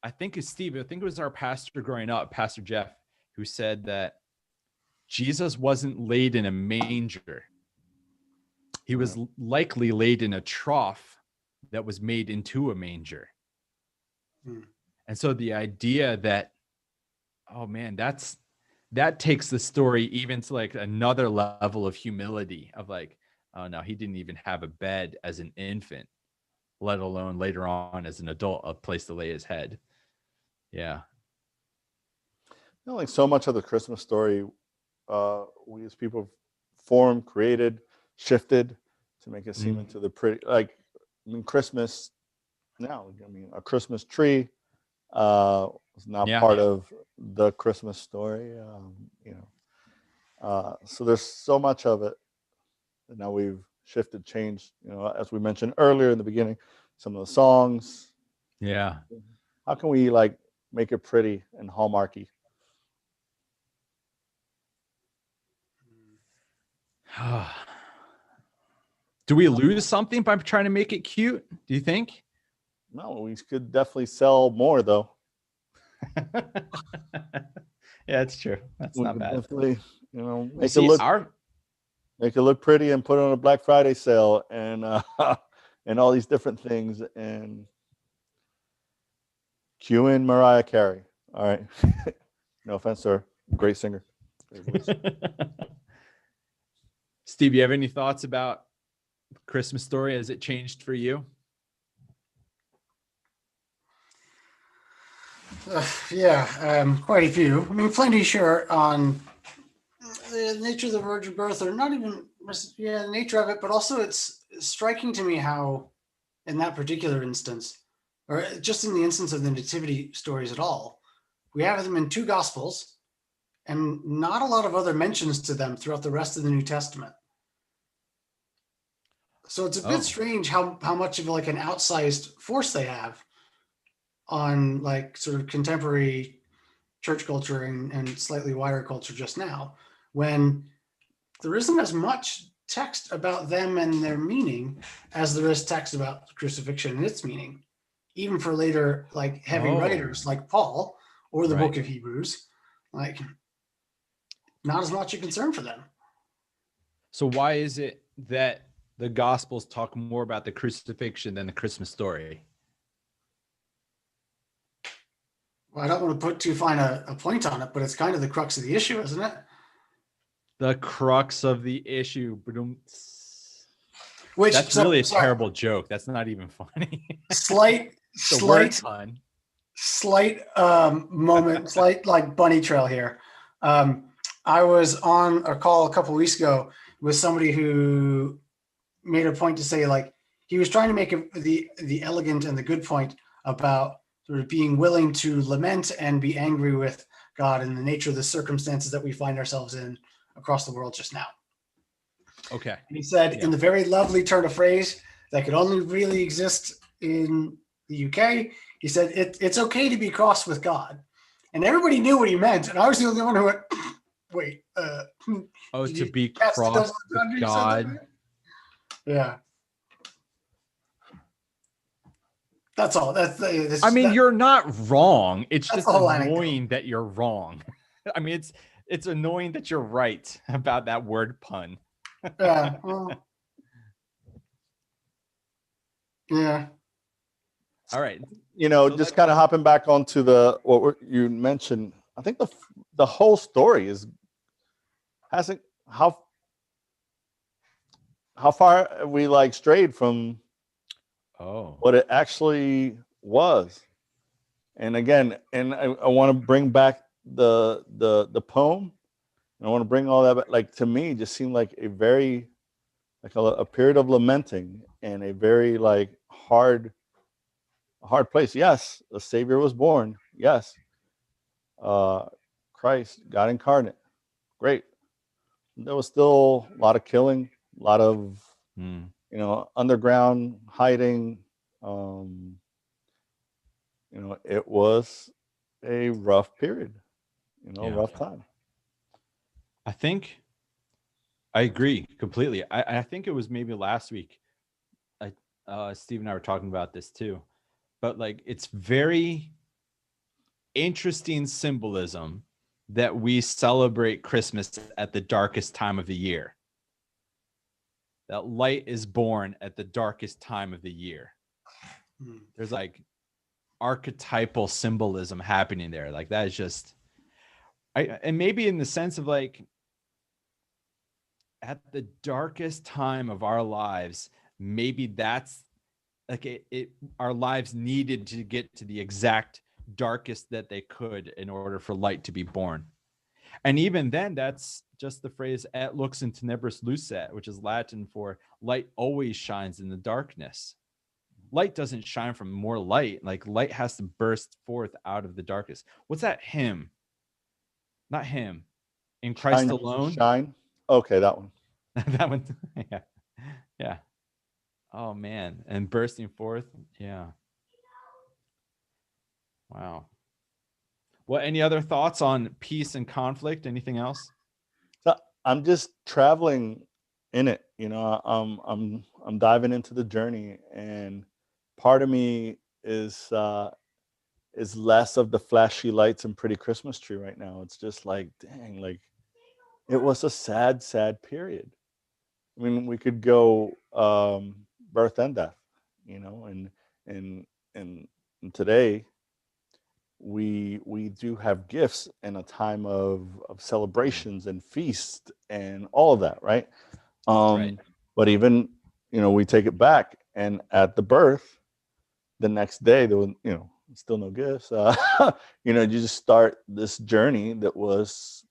Speaker 1: I think it's Steve. I think it was our pastor growing up, Pastor Jeff, who said that Jesus wasn't laid in a manger. He was likely laid in a trough that was made into a manger. And so the idea that, oh man, that takes the story even to like another level of humility of like, oh no, he didn't even have a bed as an infant, let alone later on as an adult, a place to lay his head. Yeah.
Speaker 2: You know, like so much of the Christmas story, we as people formed, created, shifted to make it seem into the pretty. Like, I mean, Christmas now. I mean, a Christmas tree is not part of the Christmas story. You know, so there's so much of it that now we've shifted, changed. You know, as we mentioned earlier in the beginning, some of the songs.
Speaker 1: Yeah.
Speaker 2: How can we like make it pretty and hallmarky?
Speaker 1: Do we lose something by trying to make it cute? Do you think?
Speaker 2: No, we could definitely sell more though.
Speaker 1: Yeah, it's true. That's
Speaker 2: We
Speaker 1: not
Speaker 2: could
Speaker 1: bad.
Speaker 2: definitely, make
Speaker 1: See,
Speaker 2: it look pretty and put it on a Black Friday sale and and all these different things and cue in Mariah Carey. All right. No offense, sir. Great singer. Great voice.
Speaker 1: Steve, you have any thoughts about Christmas Story? Has it changed for you?
Speaker 3: Quite a few. I mean, plenty sure on the nature of the virgin birth, or not even, the nature of it, but also it's striking to me how, in that particular instance, or just in the instance of the nativity stories at all, we have them in two gospels and not a lot of other mentions to them throughout the rest of the New Testament. So it's a bit strange how much of like an outsized force they have on like sort of contemporary church culture and slightly wider culture just now, when there isn't as much text about them and their meaning as there is text about crucifixion and its meaning, even for later like heavy writers like Paul or the book of Hebrews, like not as much a concern for them.
Speaker 1: So why is it that the Gospels talk more about the crucifixion than the Christmas Story?
Speaker 3: Well, I don't want to put too fine a point on it, but it's kind of the crux of the issue, isn't it?
Speaker 1: The crux of the issue. That's really a terrible joke. That's not even funny.
Speaker 3: Slight moment, slight like bunny trail here. I was on a call a couple of weeks ago with somebody who made a point to say, like, he was trying to make the elegant and the good point about sort of being willing to lament and be angry with God and the nature of the circumstances that we find ourselves in across the world just now.
Speaker 1: Okay.
Speaker 3: And he said, in the very lovely turn of phrase that could only really exist in the UK, he said, it's okay to be cross with God. And everybody knew what he meant. And I was the only one who went, wait.
Speaker 1: To be cross with God?
Speaker 3: Yeah. That's all.
Speaker 1: You're not wrong. It's just annoying that you're wrong. I mean, it's annoying that you're right about that word pun.
Speaker 3: Yeah. Well, yeah.
Speaker 1: All right.
Speaker 2: So just kind of hopping back onto you mentioned. I think the whole story how far we like strayed from what it actually was. And again, I want to bring back the poem. I want to bring all that back. Like, to me, it just seemed like a very like a period of lamenting and a very like hard place. Yes, a savior was born. Yes, Christ, God incarnate. Great. There was still a lot of killing, a lot of underground hiding. It was a rough period. Rough time.
Speaker 1: I think I agree completely. I think it was maybe last week. Steve and I were talking about this too, but like, it's very interesting symbolism that we celebrate Christmas at the darkest time of the year. That light is born at the darkest time of the year. There's like archetypal symbolism happening there. Like, that is just, and maybe in the sense of like, at the darkest time of our lives, maybe that's like our lives needed to get to the exact darkest that they could in order for light to be born. And even then, that's just the phrase "et lux in tenebris lucet," which is Latin for light always shines in the darkness. Light doesn't shine from more light. Like, light has to burst forth out of the darkness. What's that hymn? Not him. In Christ alone.
Speaker 2: Shine. Okay, that one.
Speaker 1: That one. Yeah. Oh man. And bursting forth. Yeah. Wow. Well, any other thoughts on peace and conflict? Anything else?
Speaker 2: So I'm just traveling in it. I'm diving into the journey, and part of me is less of the flashy lights and pretty Christmas tree right now. It's just like, dang, like it was a sad, sad period. I mean, we could go birth and death, and and and, and today we do have gifts and a time of celebrations and feast and all of that, right?
Speaker 1: Right.
Speaker 2: But even we take it back, and at the birth, the next day there was still no gifts. You just start this journey that was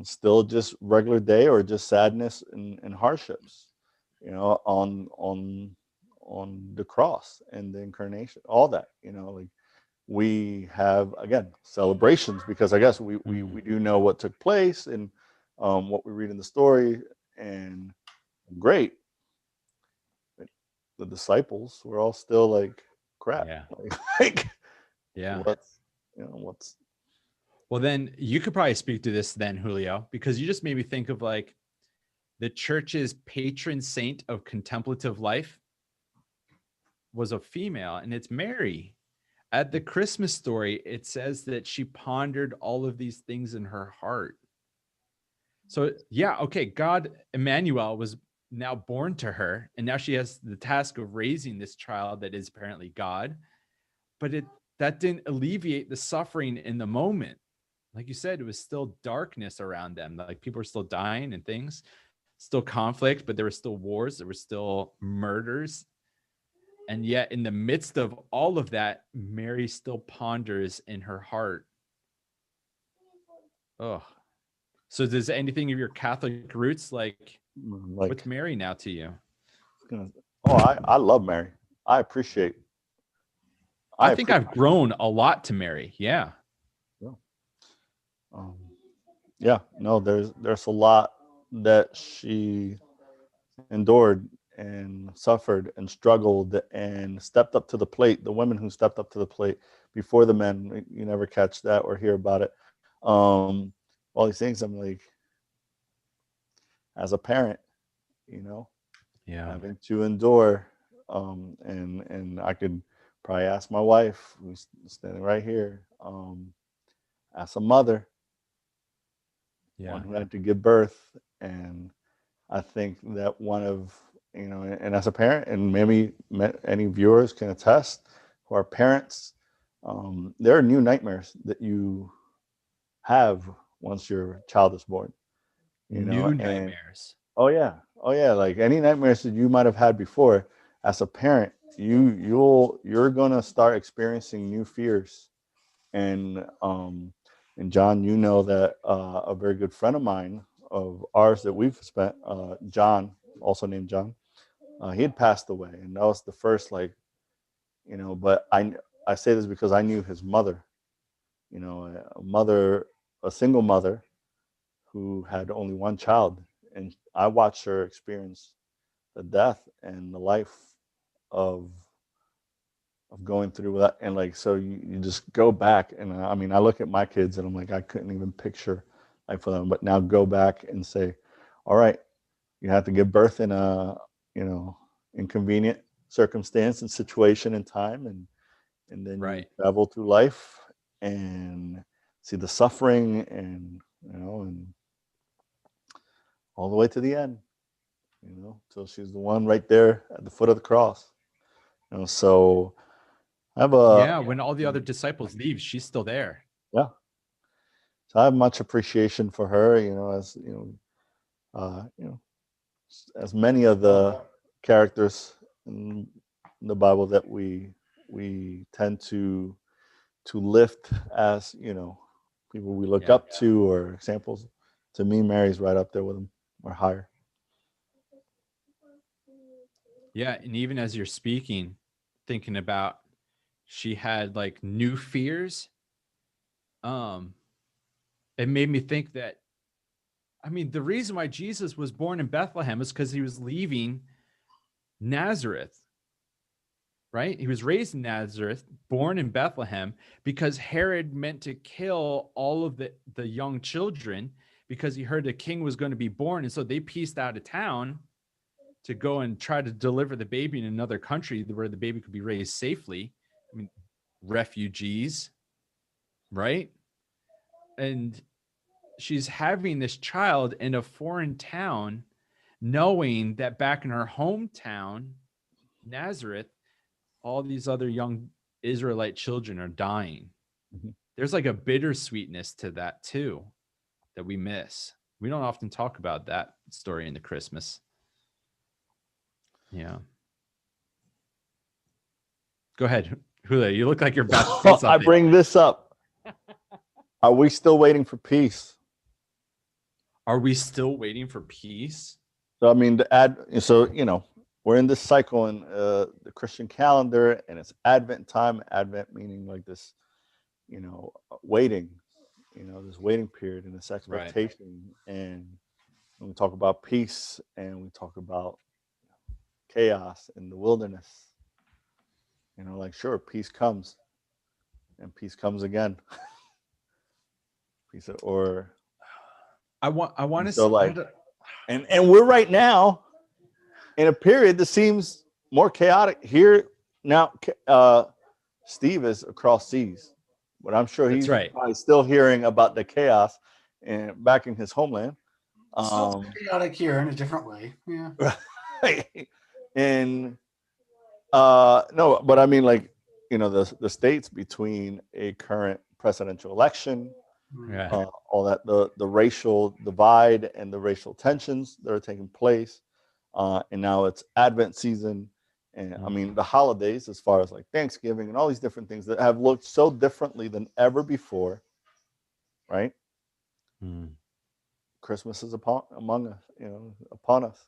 Speaker 2: still just regular day, or just sadness and hardships, on the cross and the incarnation, all that, like we have again celebrations, because I guess we do know what took place, and what we read in the story, and great. But the disciples were all still like crap.
Speaker 1: Yeah.
Speaker 2: Like
Speaker 1: Yeah.
Speaker 2: what's
Speaker 1: Well, then you could probably speak to this then, Julio, because you just made me think of like the church's patron saint of contemplative life was a female, and it's Mary. At the Christmas story, it says that she pondered all of these things in her heart. So, yeah, okay, God, Emmanuel, was now born to her, and now she has the task of raising this child that is apparently God. But that didn't alleviate the suffering in the moment. Like you said, it was still darkness around them. Like people were still dying and things, still conflict, but there were still wars, there were still murders. And yet, in the midst of all of that, Mary still ponders in her heart. Oh, so does anything of your Catholic roots, like what's Mary now to you?
Speaker 2: I love Mary. I appreciate.
Speaker 1: I think I've grown a lot to Mary. Yeah.
Speaker 2: Yeah. No, there's a lot that she endured and suffered and struggled and stepped up to the plate. The women who stepped up to the plate before the men, you never catch that or hear about it. All these things, I'm like, as a parent, having to endure, and I could probably ask my wife, who's standing right here, as a mother, one who had to give birth. And I think that one of, and as a parent, and maybe any viewers can attest who are parents, there are new nightmares that you have once your child is born.
Speaker 1: New nightmares.
Speaker 2: Oh yeah, like any nightmares that you might have had before, as a parent, you're gonna start experiencing new fears. And John, that a very good friend of mine, of ours that we've spent, John, also named John, he had passed away, and that was the first, like, but I say this because I knew his mother, a single mother who had only one child, and I watched her experience the death and the life of going through that. And like, so you just go back, and I mean, I look at my kids and I'm like, I couldn't even picture life for them. But now go back and say, all right, you have to give birth in a inconvenient circumstance and situation and time, and then you travel through life and see the suffering, and and all the way to the end, till she's the one right there at the foot of the cross. So I have
Speaker 1: when all the other disciples leave, she's still there.
Speaker 2: Yeah. So I have much appreciation for her, as as many of the characters in the Bible that we tend to lift as, people we look up to, or examples. To me, Mary's right up there with them, or higher.
Speaker 1: Yeah, and even as you're speaking, thinking about, she had like new fears. It made me think that, I mean, the reason why Jesus was born in Bethlehem is because he was leaving Nazareth, right? He was raised in Nazareth, born in Bethlehem, because Herod meant to kill all of the young children, because he heard a king was going to be born. And so they pieced out of town to go and try to deliver the baby in another country where the baby could be raised safely. I mean, refugees, right? And she's having this child in a foreign town, knowing that back in her hometown, Nazareth, all these other young Israelite children are dying.
Speaker 2: Mhm.
Speaker 1: There's like a bittersweetness to that too, that we miss. We don't often talk about that story in the Christmas. Yeah. Go ahead, Julio. You look like you're about to say something.
Speaker 2: I bring this up. Are we still waiting for peace?
Speaker 1: Are we still waiting for peace?
Speaker 2: So I mean, we're in this cycle in the Christian calendar, and it's Advent time. Advent meaning like this, waiting, this waiting period and this expectation. Right. And when we talk about peace and we talk about chaos in the wilderness, sure, peace comes, and peace comes again. Peace, or
Speaker 1: I want to
Speaker 2: so like, and we're right now in a period that seems more chaotic here now. Steve is across seas, but I'm sure he's probably still hearing about the chaos and back in his homeland.
Speaker 3: Still chaotic here in a different way. Yeah.
Speaker 2: Right. And no, but I mean, like, the states between a current presidential election, all that, the racial divide and the racial tensions that are taking place. And now it's Advent season. And I mean, the holidays, as far as like Thanksgiving and all these different things that have looked so differently than ever before, right? Christmas is upon us.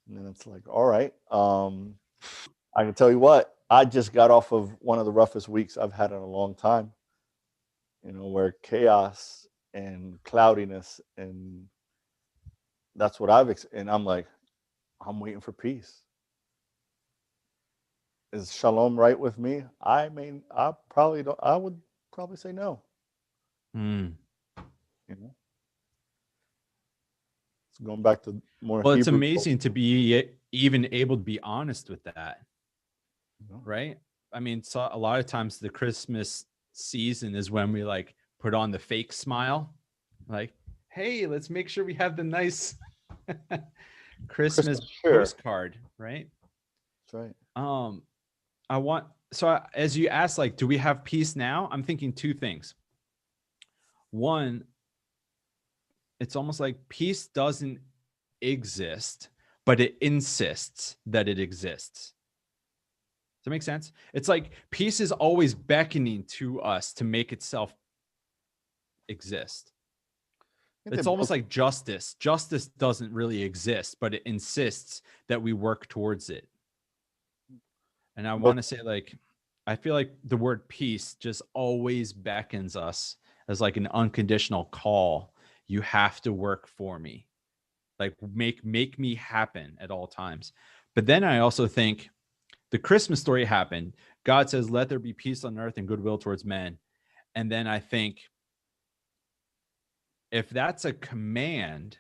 Speaker 2: And then it's like, all right, I can tell you what, I just got off of one of the roughest weeks I've had in a long time, where chaos and cloudiness, and that's what and I'm like, I'm waiting for peace. Is shalom right with me? I mean, I would probably say no. It's going back to more.
Speaker 1: Well, it's amazing to be even able to be honest with that. Right? I mean, so a lot of times the Christmas season is when we like put on the fake smile, like, hey, let's make sure we have the nice Christmas postcard, right?
Speaker 2: That's right.
Speaker 1: As you asked, like, do we have peace now? I'm thinking two things. One, it's almost like peace doesn't exist, but it insists that it exists. Does that make sense? It's like peace is always beckoning to us to make itself exist. It's almost like justice. Justice doesn't really exist, but it insists that we work towards it. And I want to say, like, I feel like the word peace just always beckons us as like an unconditional call. You have to work for me. Like make me happen at all times. But then I also think the Christmas story happened. God says, let there be peace on earth and goodwill towards men. And then I think if that's a command,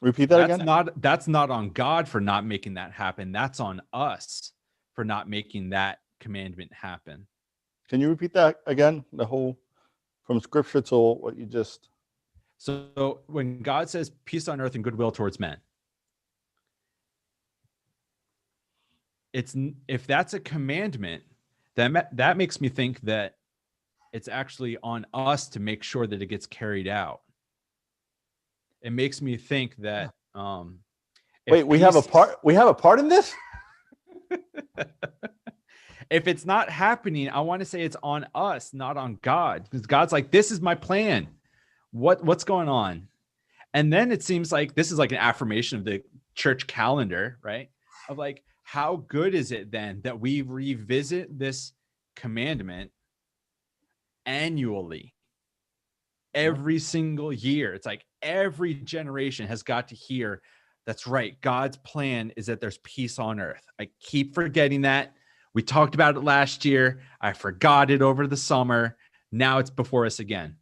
Speaker 2: repeat that again.
Speaker 1: That's not on God for not making that happen. That's on us for not making that commandment happen.
Speaker 2: Can you repeat that again? The whole from scripture to what you just.
Speaker 1: So when God says peace on earth and goodwill towards men, if that's a commandment, then that makes me think that it's actually on us to make sure that it gets carried out. It makes me think that
Speaker 2: we have a part in this.
Speaker 1: If it's not happening, I want to say it's on us, not on God, because God's like, this is my plan. What's going on? And then it seems like this is like an affirmation of the church calendar, right? Of like, how good is it then that we revisit this commandment annually, every single year? It's like every generation has got to hear, that's right, God's plan is that there's peace on earth. I keep forgetting that. We talked about it last year. I forgot it over the summer. Now it's before us again.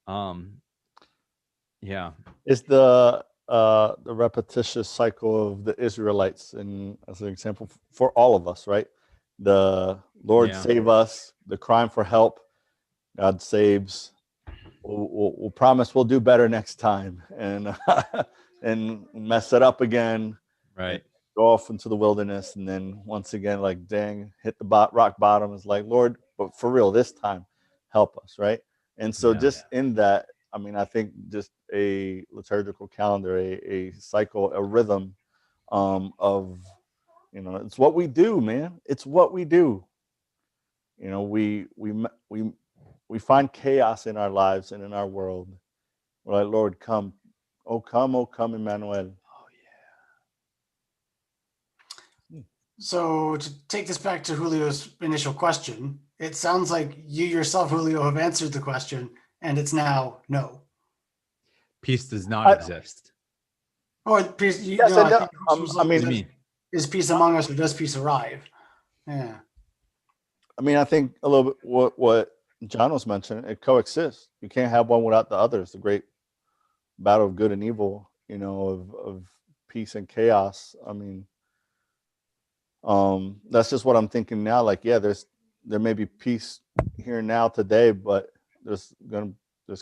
Speaker 1: Yeah.
Speaker 2: It's the repetitious cycle of the Israelites, and as an example for all of us, right? The Lord
Speaker 1: Yeah.
Speaker 2: save us, the crying for help, God saves. We'll promise we'll do better next time, and and mess it up again, and
Speaker 1: Right.
Speaker 2: go off into the wilderness, and then once again, like, dang, hit the rock bottom. Is like, Lord, but for real, this time, help us, right? And so,
Speaker 1: Yeah.
Speaker 2: just in that, I mean, I think just a liturgical calendar, a cycle, a rhythm, of, it's what we do, man. It's what we do. We find chaos in our lives and in our world. We're like, Lord, come, oh come, Emmanuel.
Speaker 1: Oh
Speaker 3: So to take this back to Julio's initial question, it sounds like you yourself, Julio, have answered the question, and it's now no.
Speaker 1: Peace does not exist.
Speaker 3: Or peace,
Speaker 2: Yes,
Speaker 3: I think
Speaker 2: I
Speaker 1: What do you
Speaker 2: mean,
Speaker 1: mean?
Speaker 3: is peace among us, or does peace arrive? Yeah.
Speaker 2: I think a little bit what John was mentioning, it coexists. You can't have one without the other. It's the great battle of good and evil, of peace and chaos. I mean, that's just what I'm thinking now. Like, yeah, there may be peace here now today, but there's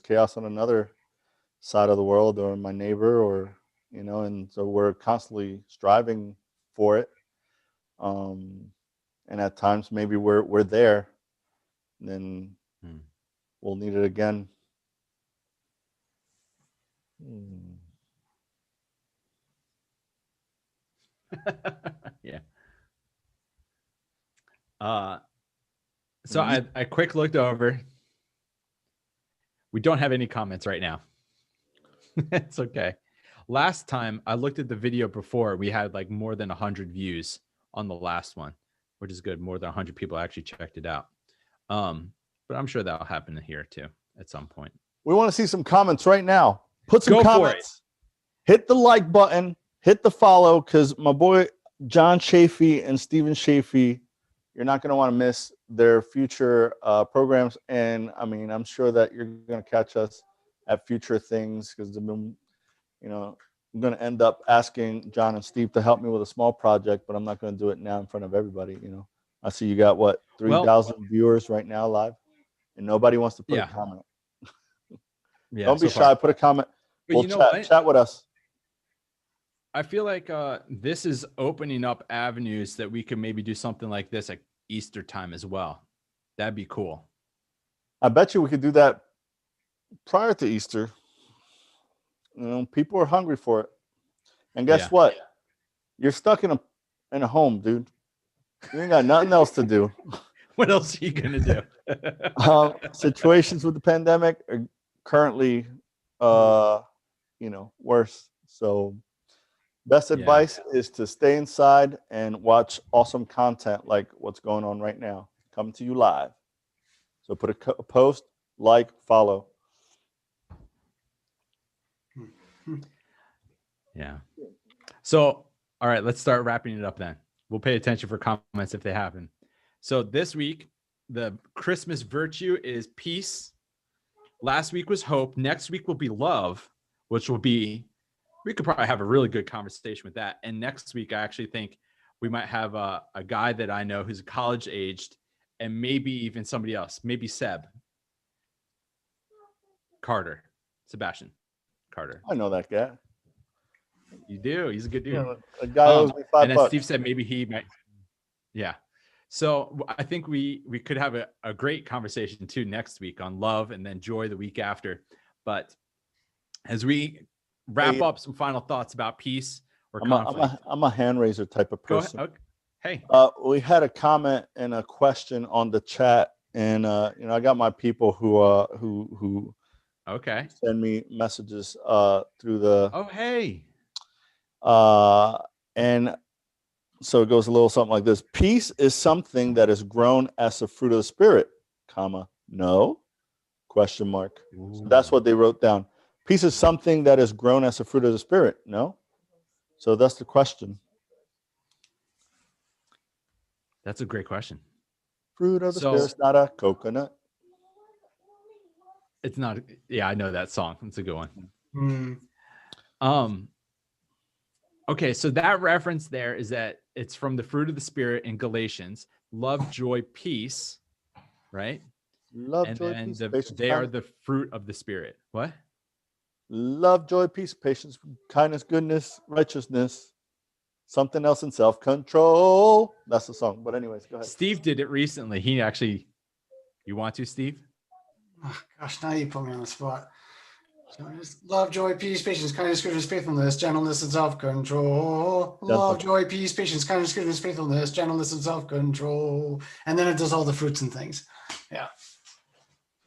Speaker 2: chaos on another side of the world, or my neighbor, or and so we're constantly striving for it. And at times maybe we're there, and then we'll need it again.
Speaker 1: Yeah. So I quick looked over. We don't have any comments right now. It's okay. Last time I looked at the video before, we had like more than 100 views on the last one, which is good. More than 100 people actually checked it out. But I'm sure that'll happen here too at some point.
Speaker 2: We want to see some comments right now. Put some
Speaker 1: Go
Speaker 2: comments. Hit the like button. Hit the follow, because my boy John Chaffee and Stephen Chaffee, you're not going to want to miss their future programs. And I mean, I'm sure that you're going to catch us at future things, because I'm going to end up asking John and Steve to help me with a small project, but I'm not going to do it now in front of everybody. I see you got 3,000 viewers right now live, and nobody wants to put a comment.
Speaker 1: Yeah,
Speaker 2: don't be shy. Put a comment.
Speaker 1: But
Speaker 2: We'll chat with us.
Speaker 1: I feel like this is opening up avenues that we could maybe do something like this at Easter time as well. That'd be cool.
Speaker 2: I bet you we could do that prior to Easter. People are hungry for it. And guess what? You're stuck in a home, dude. You ain't got nothing else to do.
Speaker 1: What else are you gonna do?
Speaker 2: Situations with the pandemic are currently, worse. So, best advice is to stay inside and watch awesome content like what's going on right now, coming to you live. So put a post, like, follow.
Speaker 1: Yeah. So, all right, let's start wrapping it up then. We'll pay attention for comments if they happen. So this week, the Christmas virtue is peace. Last week was hope. Next week will be love, which will be, we could probably have a really good conversation with that. And next week, I actually think we might have a guy that I know who's college aged, and maybe even somebody else, maybe Sebastian Carter.
Speaker 2: I know that guy.
Speaker 1: You do. He's a good dude.
Speaker 2: A guy owes me $5.
Speaker 1: And then Steve said maybe he might. Yeah. So I think we could have a great conversation too next week on love, and then joy the week after. But as we wrap up, some final thoughts about peace or conflict.
Speaker 2: I'm a hand raiser type of person.
Speaker 1: Go ahead. Okay.
Speaker 2: Hey. We had a comment and a question on the chat, and I got my people who
Speaker 1: okay
Speaker 2: send me messages through the.
Speaker 1: Oh, hey.
Speaker 2: And so it goes a little something like this. Peace is something that is grown as a fruit of the spirit, no, ? So that's what they wrote down. Peace is something that is grown as a fruit of the spirit, no? So that's the question.
Speaker 1: That's a great question.
Speaker 2: Fruit of the spirit is not a coconut.
Speaker 1: It's not. Yeah, I know that song. It's a good one.
Speaker 3: Mm.
Speaker 1: Okay, so that reference there is that it's from the fruit of the Spirit in Galatians: love, joy, peace, right?
Speaker 2: Love,
Speaker 1: And
Speaker 2: joy,
Speaker 1: then
Speaker 2: peace, patience,
Speaker 1: they are
Speaker 2: kindness.
Speaker 1: the fruit of the Spirit. What?
Speaker 2: Love, joy, peace, patience, kindness, goodness, righteousness, something else in self-control. That's the song. But anyways, go ahead.
Speaker 1: Steve did it recently. He actually. You want to, Steve?
Speaker 3: Oh, gosh, now you put me on the spot. So love, joy, peace, patience, kindness, goodness, faithfulness, gentleness, and self-control. Love, joy, peace, patience, kindness, goodness, faithfulness, gentleness, and self-control. And then it does all the fruits and things. Yeah.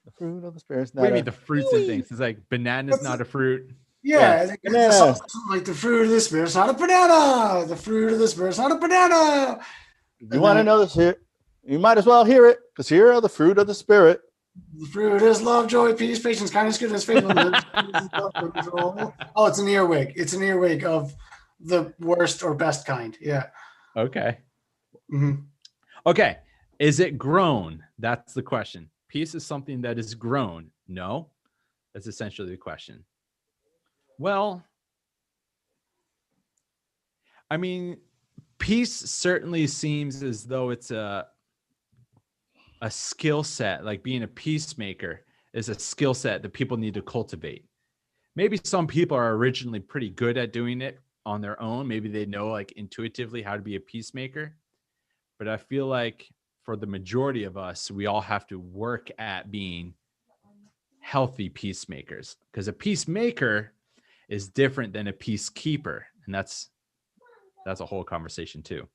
Speaker 2: The fruit of the Spirit is
Speaker 1: What do
Speaker 2: not
Speaker 1: you mean the fruits and things? It's like banana's not a fruit.
Speaker 3: Yeah, I think the song,
Speaker 2: Banana.
Speaker 3: something like the fruit of the Spirit's not a banana. The fruit of the Spirit's not a banana.
Speaker 2: If you want to know this here, you might as well hear it, because here are the fruit of the Spirit.
Speaker 3: The fruit is love, joy, peace, patience, kindness, goodness, faithfulness. Oh, it's an earwig. It's an earwig of the worst or best kind. Yeah.
Speaker 1: Okay.
Speaker 3: Mm-hmm.
Speaker 1: Okay. Is it grown? That's the question. Peace is something that is grown. No, that's essentially the question. Well, I mean, peace certainly seems as though it's a skill set. Like being a peacemaker is a skill set that people need to cultivate. Maybe some people are originally pretty good at doing it on their own. Maybe they know like intuitively how to be a peacemaker. But I feel like for the majority of us, we all have to work at being healthy peacemakers, because a peacemaker is different than a peacekeeper. And that's a whole conversation too.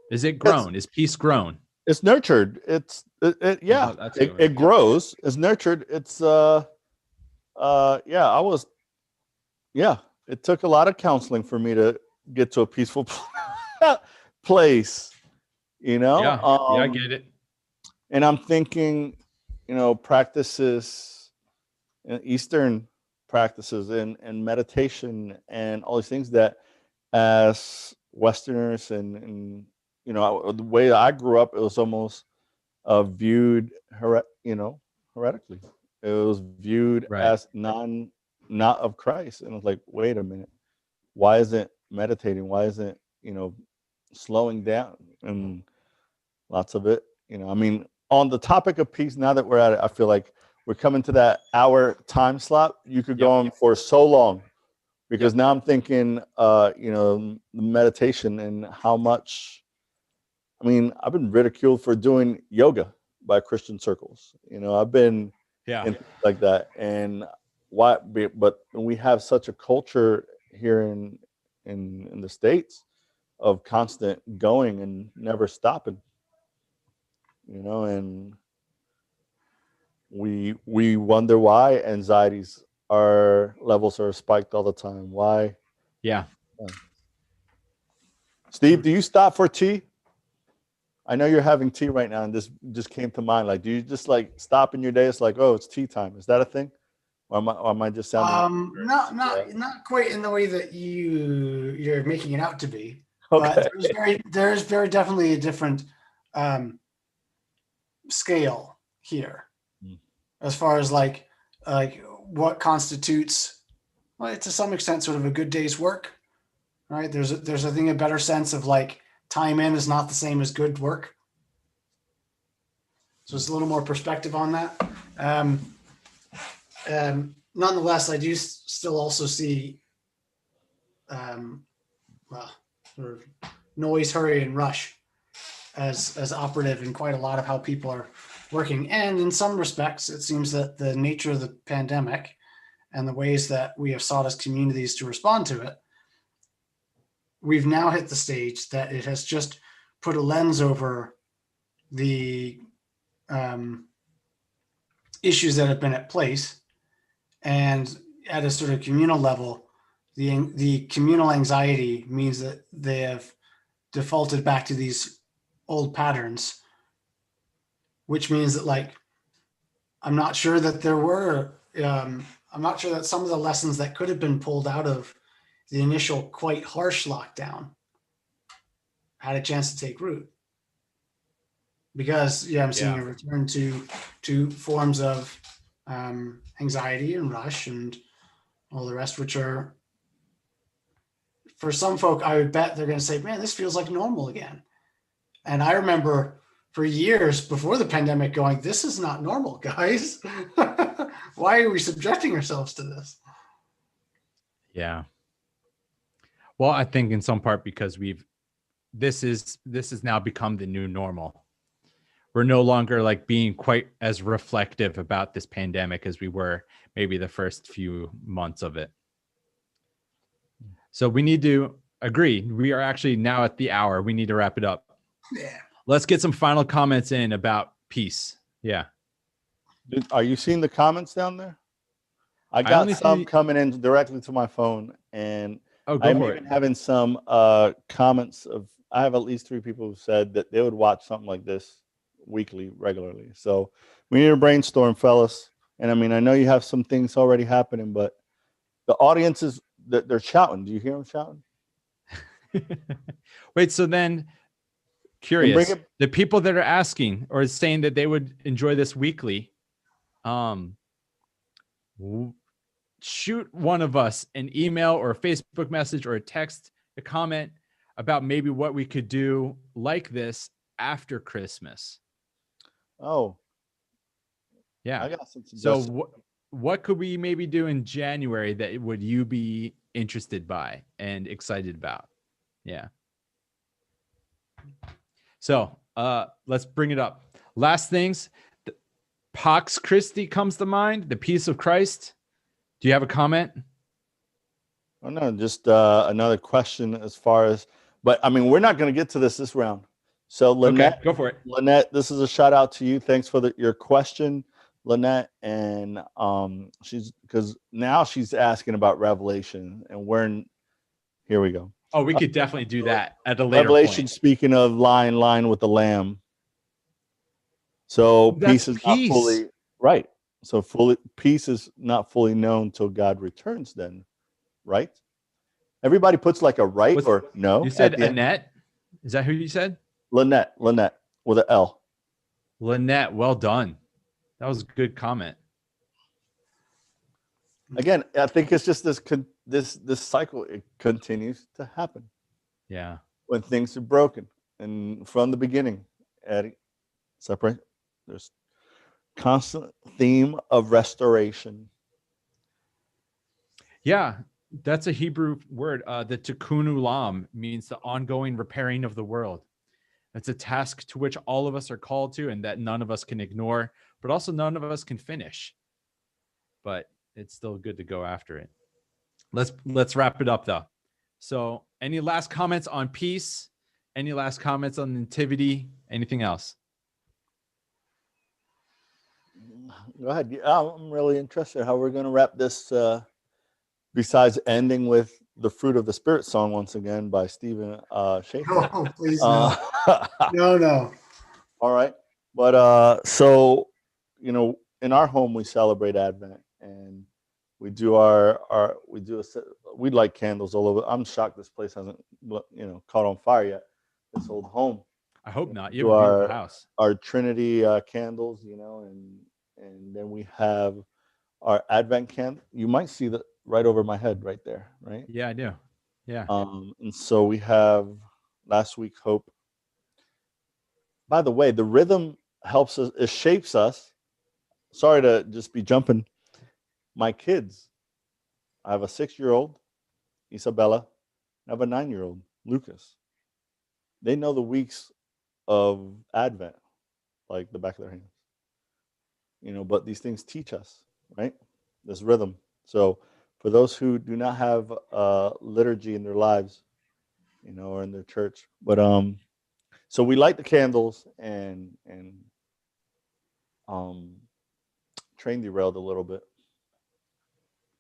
Speaker 1: Is it grown? Is peace grown?
Speaker 2: It's nurtured. Yeah.
Speaker 1: Oh, that's
Speaker 2: it grows. It's nurtured. It's it took a lot of counseling for me to get to a peaceful place,
Speaker 1: Yeah, I get it.
Speaker 2: And I'm thinking, practices, Eastern practices and meditation and all these things that as Westerners and the way I grew up, it was almost viewed heretically. It was viewed as not of Christ. And I was like, wait a minute, why isn't meditating? Why isn't, slowing down? And lots of it, I mean, on the topic of peace, now that we're at it, I feel like we're coming to that hour time slot. You could go on for so long, because now I'm thinking, meditation and how much, I mean, I've been ridiculed for doing yoga by Christian circles. I've been in like that. And why? But we have such a culture here in the States of constant going and never stopping. And we wonder why anxieties our levels are spiked all the time. Why?
Speaker 1: Yeah.
Speaker 2: Steve, do you stop for tea? I know you're having tea right now, and this just came to mind. Like, do you just like stop in your day? It's like, oh, it's tea time. Is that a thing? Or am I just sounding?
Speaker 3: Not quite in the way that you're making it out to be.
Speaker 2: Okay.
Speaker 3: But there's very definitely a different scale here, as far as like what constitutes, well, to some extent, sort of a good day's work. Right? There's I think a better sense of like time in is not the same as good work. So it's a little more perspective on that. Nonetheless, I do still also see, sort of noise, hurry, and rush as operative in quite a lot of how people are working. And in some respects, it seems that the nature of the pandemic and the ways that we have sought as communities to respond to it, we've now hit the stage that it has just put a lens over the issues that have been at place. And at a sort of communal level, the communal anxiety means that they have defaulted back to these old patterns, which means that, like, I'm not sure that I'm not sure that some of the lessons that could have been pulled out of the initial quite harsh lockdown had a chance to take root. Because I'm seeing a return to forms of anxiety and rush and all the rest, which are, for some folk, I would bet they're going to say, man, this feels like normal again. And I remember for years before the pandemic going, this is not normal, guys. Why are we subjecting ourselves to this?
Speaker 1: Yeah. Well, I think in some part because this has now become the new normal. We're no longer like being quite as reflective about this pandemic as we were maybe the first few months of it. So we need to agree. We are actually now at the hour. We need to wrap it up.
Speaker 3: Yeah.
Speaker 1: Let's get some final comments in about peace. Yeah.
Speaker 2: Are you seeing the comments down there? I got some coming in directly to my phone, and I'm even having some comments of. I have at least 3 people who said that they would watch something like this weekly, regularly. So we need to brainstorm, fellas. And I mean, I know you have some things already happening, but the audience is that they're shouting. Do you hear them shouting?
Speaker 1: Wait, so then curious, the people that are asking or saying that they would enjoy this weekly, shoot one of us an email or a Facebook message or a text, a comment about maybe what we could do like this after Christmas.
Speaker 2: Oh,
Speaker 1: yeah.
Speaker 2: I got some suggestions.
Speaker 1: So what could we maybe do in January that would you be interested by and excited about? Yeah. So let's bring it up. Last things, Pax Christi comes to mind, the peace of Christ. Do you have a comment?
Speaker 2: Oh, no, just another question as far as, but I mean, we're not going to get to this round. So Lynette,
Speaker 1: okay, go for it.
Speaker 2: Lynette, this is a shout out to you. Thanks for your question, Lynette. And because now she's asking about Revelation, and here we go.
Speaker 1: Oh, we could definitely do that at a later
Speaker 2: Revelation,
Speaker 1: point.
Speaker 2: Speaking of line with the Lamb. So peace is not fully right. So peace is not fully known till God returns. Then, right? Everybody puts like a right or no.
Speaker 1: You said Annette. Is that who you said?
Speaker 2: Lynette with an L.
Speaker 1: Lynette, well done. That was a good comment.
Speaker 2: Again, I think it's just this cycle. It continues to happen.
Speaker 1: Yeah.
Speaker 2: When things are broken, and from the beginning, separate. There's constant theme of restoration.
Speaker 1: Yeah, that's a Hebrew word. The tikkun ulam means the ongoing repairing of the world. It's a task to which all of us are called to, and that none of us can ignore, but also none of us can finish. But it's still good to go after it. Let's wrap it up though. So, any last comments on peace? Any last comments on nativity? Anything else?
Speaker 2: Go ahead. I'm really interested how we're going to wrap this. Besides ending with the Fruit of the Spirit song once again by Stephen Chaffee.
Speaker 3: Oh, please no. No.
Speaker 2: All right, but so in our home we celebrate Advent, and we do we light candles all over. I'm shocked this place hasn't caught on fire yet. This old home.
Speaker 1: I hope not. You have a beautiful house.
Speaker 2: Our Trinity candles, and then we have our Advent candle. You might see that right over my head, right there, right?
Speaker 1: Yeah, I do. Yeah.
Speaker 2: And so we have last week Hope. By the way, the rhythm helps us. It shapes us. Sorry to just be jumping. My kids. I have a 6-year-old, Isabella. I have a 9-year-old, Lucas. They know the weeks of Advent like the back of their hands. But these things teach us, right? This rhythm. So for those who do not have liturgy in their lives, or in their church, but so we light the candles and train derailed a little bit.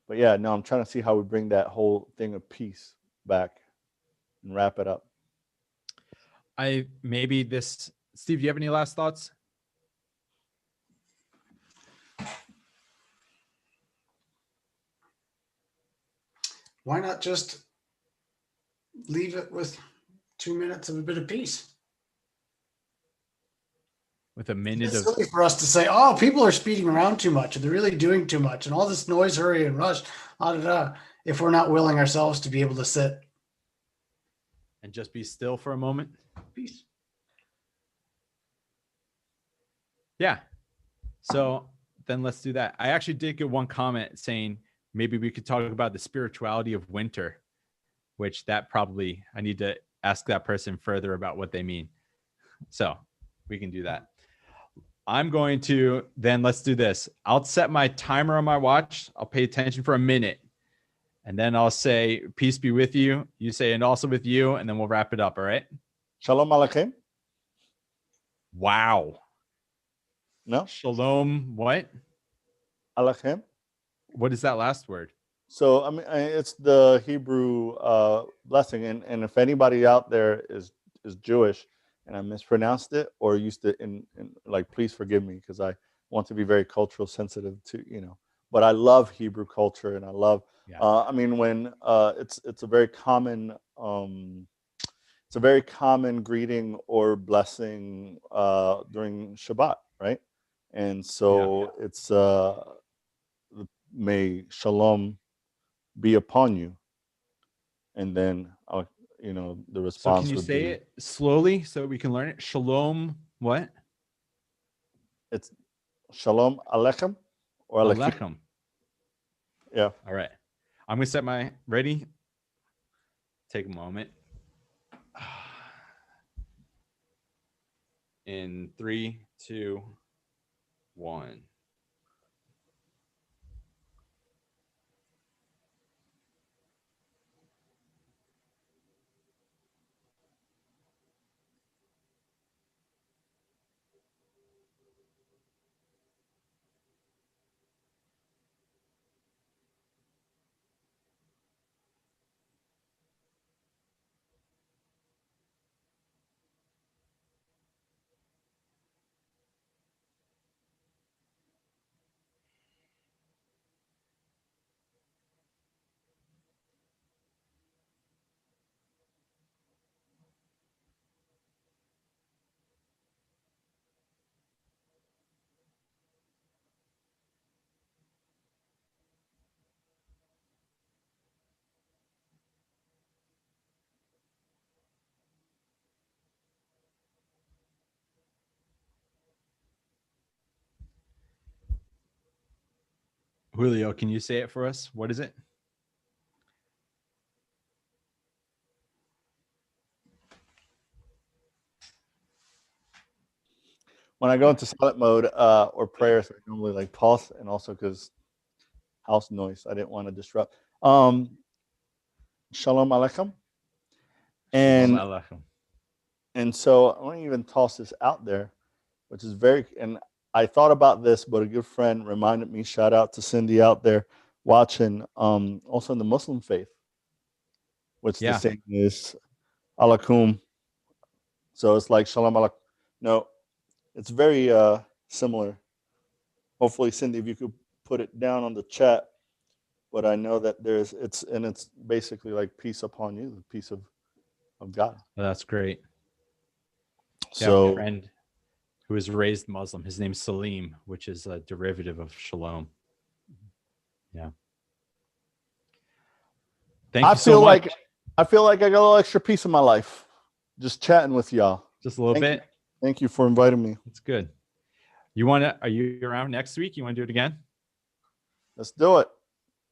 Speaker 2: But yeah, no, I'm trying to see how we bring that whole thing of peace back and wrap it up.
Speaker 1: Steve, do you have any last thoughts?
Speaker 3: Why not just leave it with 2 minutes of a bit of peace?
Speaker 1: with a minute
Speaker 3: It's
Speaker 1: of
Speaker 3: silly for us to say, oh, people are speeding around too much and they're really doing too much and all this noise, hurry, and rush, if we're not willing ourselves to be able to sit.
Speaker 1: and just be still for a moment.
Speaker 3: Peace.
Speaker 1: Yeah. So then let's do that. I actually did get one comment saying maybe we could talk about the spirituality of winter, which that probably I need to ask that person further about what they mean. So we can do that. I'm going to then let's do this. I'll set my timer on my watch. I'll pay attention for a minute. And then I'll say, peace be with you. You say, and also with you. And then we'll wrap it up. All right.
Speaker 2: Shalom Aleichem.
Speaker 1: Wow.
Speaker 2: No?
Speaker 1: Shalom. What?
Speaker 2: Aleichem.
Speaker 1: What is that last word?
Speaker 2: So, I mean, it's the Hebrew blessing. And if anybody out there is Jewish and I mispronounced it or used it in like, please forgive me because I want to be very cultural sensitive to, but I love Hebrew culture and I love, I mean, when it's a very common, greeting or blessing during Shabbat, right? And so it's may shalom be upon you, and then the response.
Speaker 1: So can you
Speaker 2: would
Speaker 1: say
Speaker 2: be,
Speaker 1: it slowly so we can learn it? Shalom. What?
Speaker 2: It's shalom aleichem or
Speaker 1: Alechem.
Speaker 2: Yeah.
Speaker 1: All right. I'm gonna set my ready. Take a moment. In 3, 2, 1. Julio, can you say it for us? What is it?
Speaker 2: When I go into silent mode or prayers, I normally like pause, and also because house noise, I didn't want to disrupt. Shalom aleichem.
Speaker 1: Shalom aleichem.
Speaker 2: And so I want to even toss this out there, which is and I thought about this, but a good friend reminded me, shout out to Cindy out there watching, also in the Muslim faith, which the saying is alaikum. So it's like shalom alaikum. No, it's very similar. Hopefully, Cindy, if you could put it down on the chat. But I know that it's basically like peace upon you, the peace of God.
Speaker 1: Oh, that's great.
Speaker 2: So,
Speaker 1: a friend who was raised Muslim, his name's Salim, which is a derivative of shalom. Yeah. Thank you so much.
Speaker 2: I feel like I got a little extra peace in my life, just chatting with y'all.
Speaker 1: Just a little bit.
Speaker 2: Thank you for inviting me.
Speaker 1: It's good. Are you around next week? You want to do it again?
Speaker 2: Let's do it.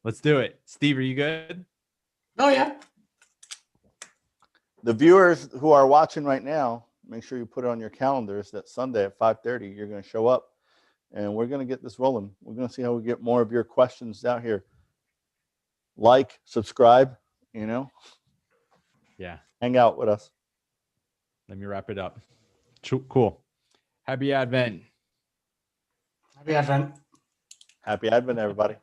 Speaker 1: Let's do it. Steve, are you good?
Speaker 3: Oh, yeah.
Speaker 2: The viewers who are watching right now, make sure you put it on your calendars that Sunday at 5:30, you're going to show up and we're going to get this rolling. We're going to see how we get more of your questions out here. Like, subscribe,
Speaker 1: Yeah.
Speaker 2: Hang out with us.
Speaker 1: Let me wrap it up. Cool. Happy Advent.
Speaker 3: Happy Advent.
Speaker 2: Happy Advent, everybody.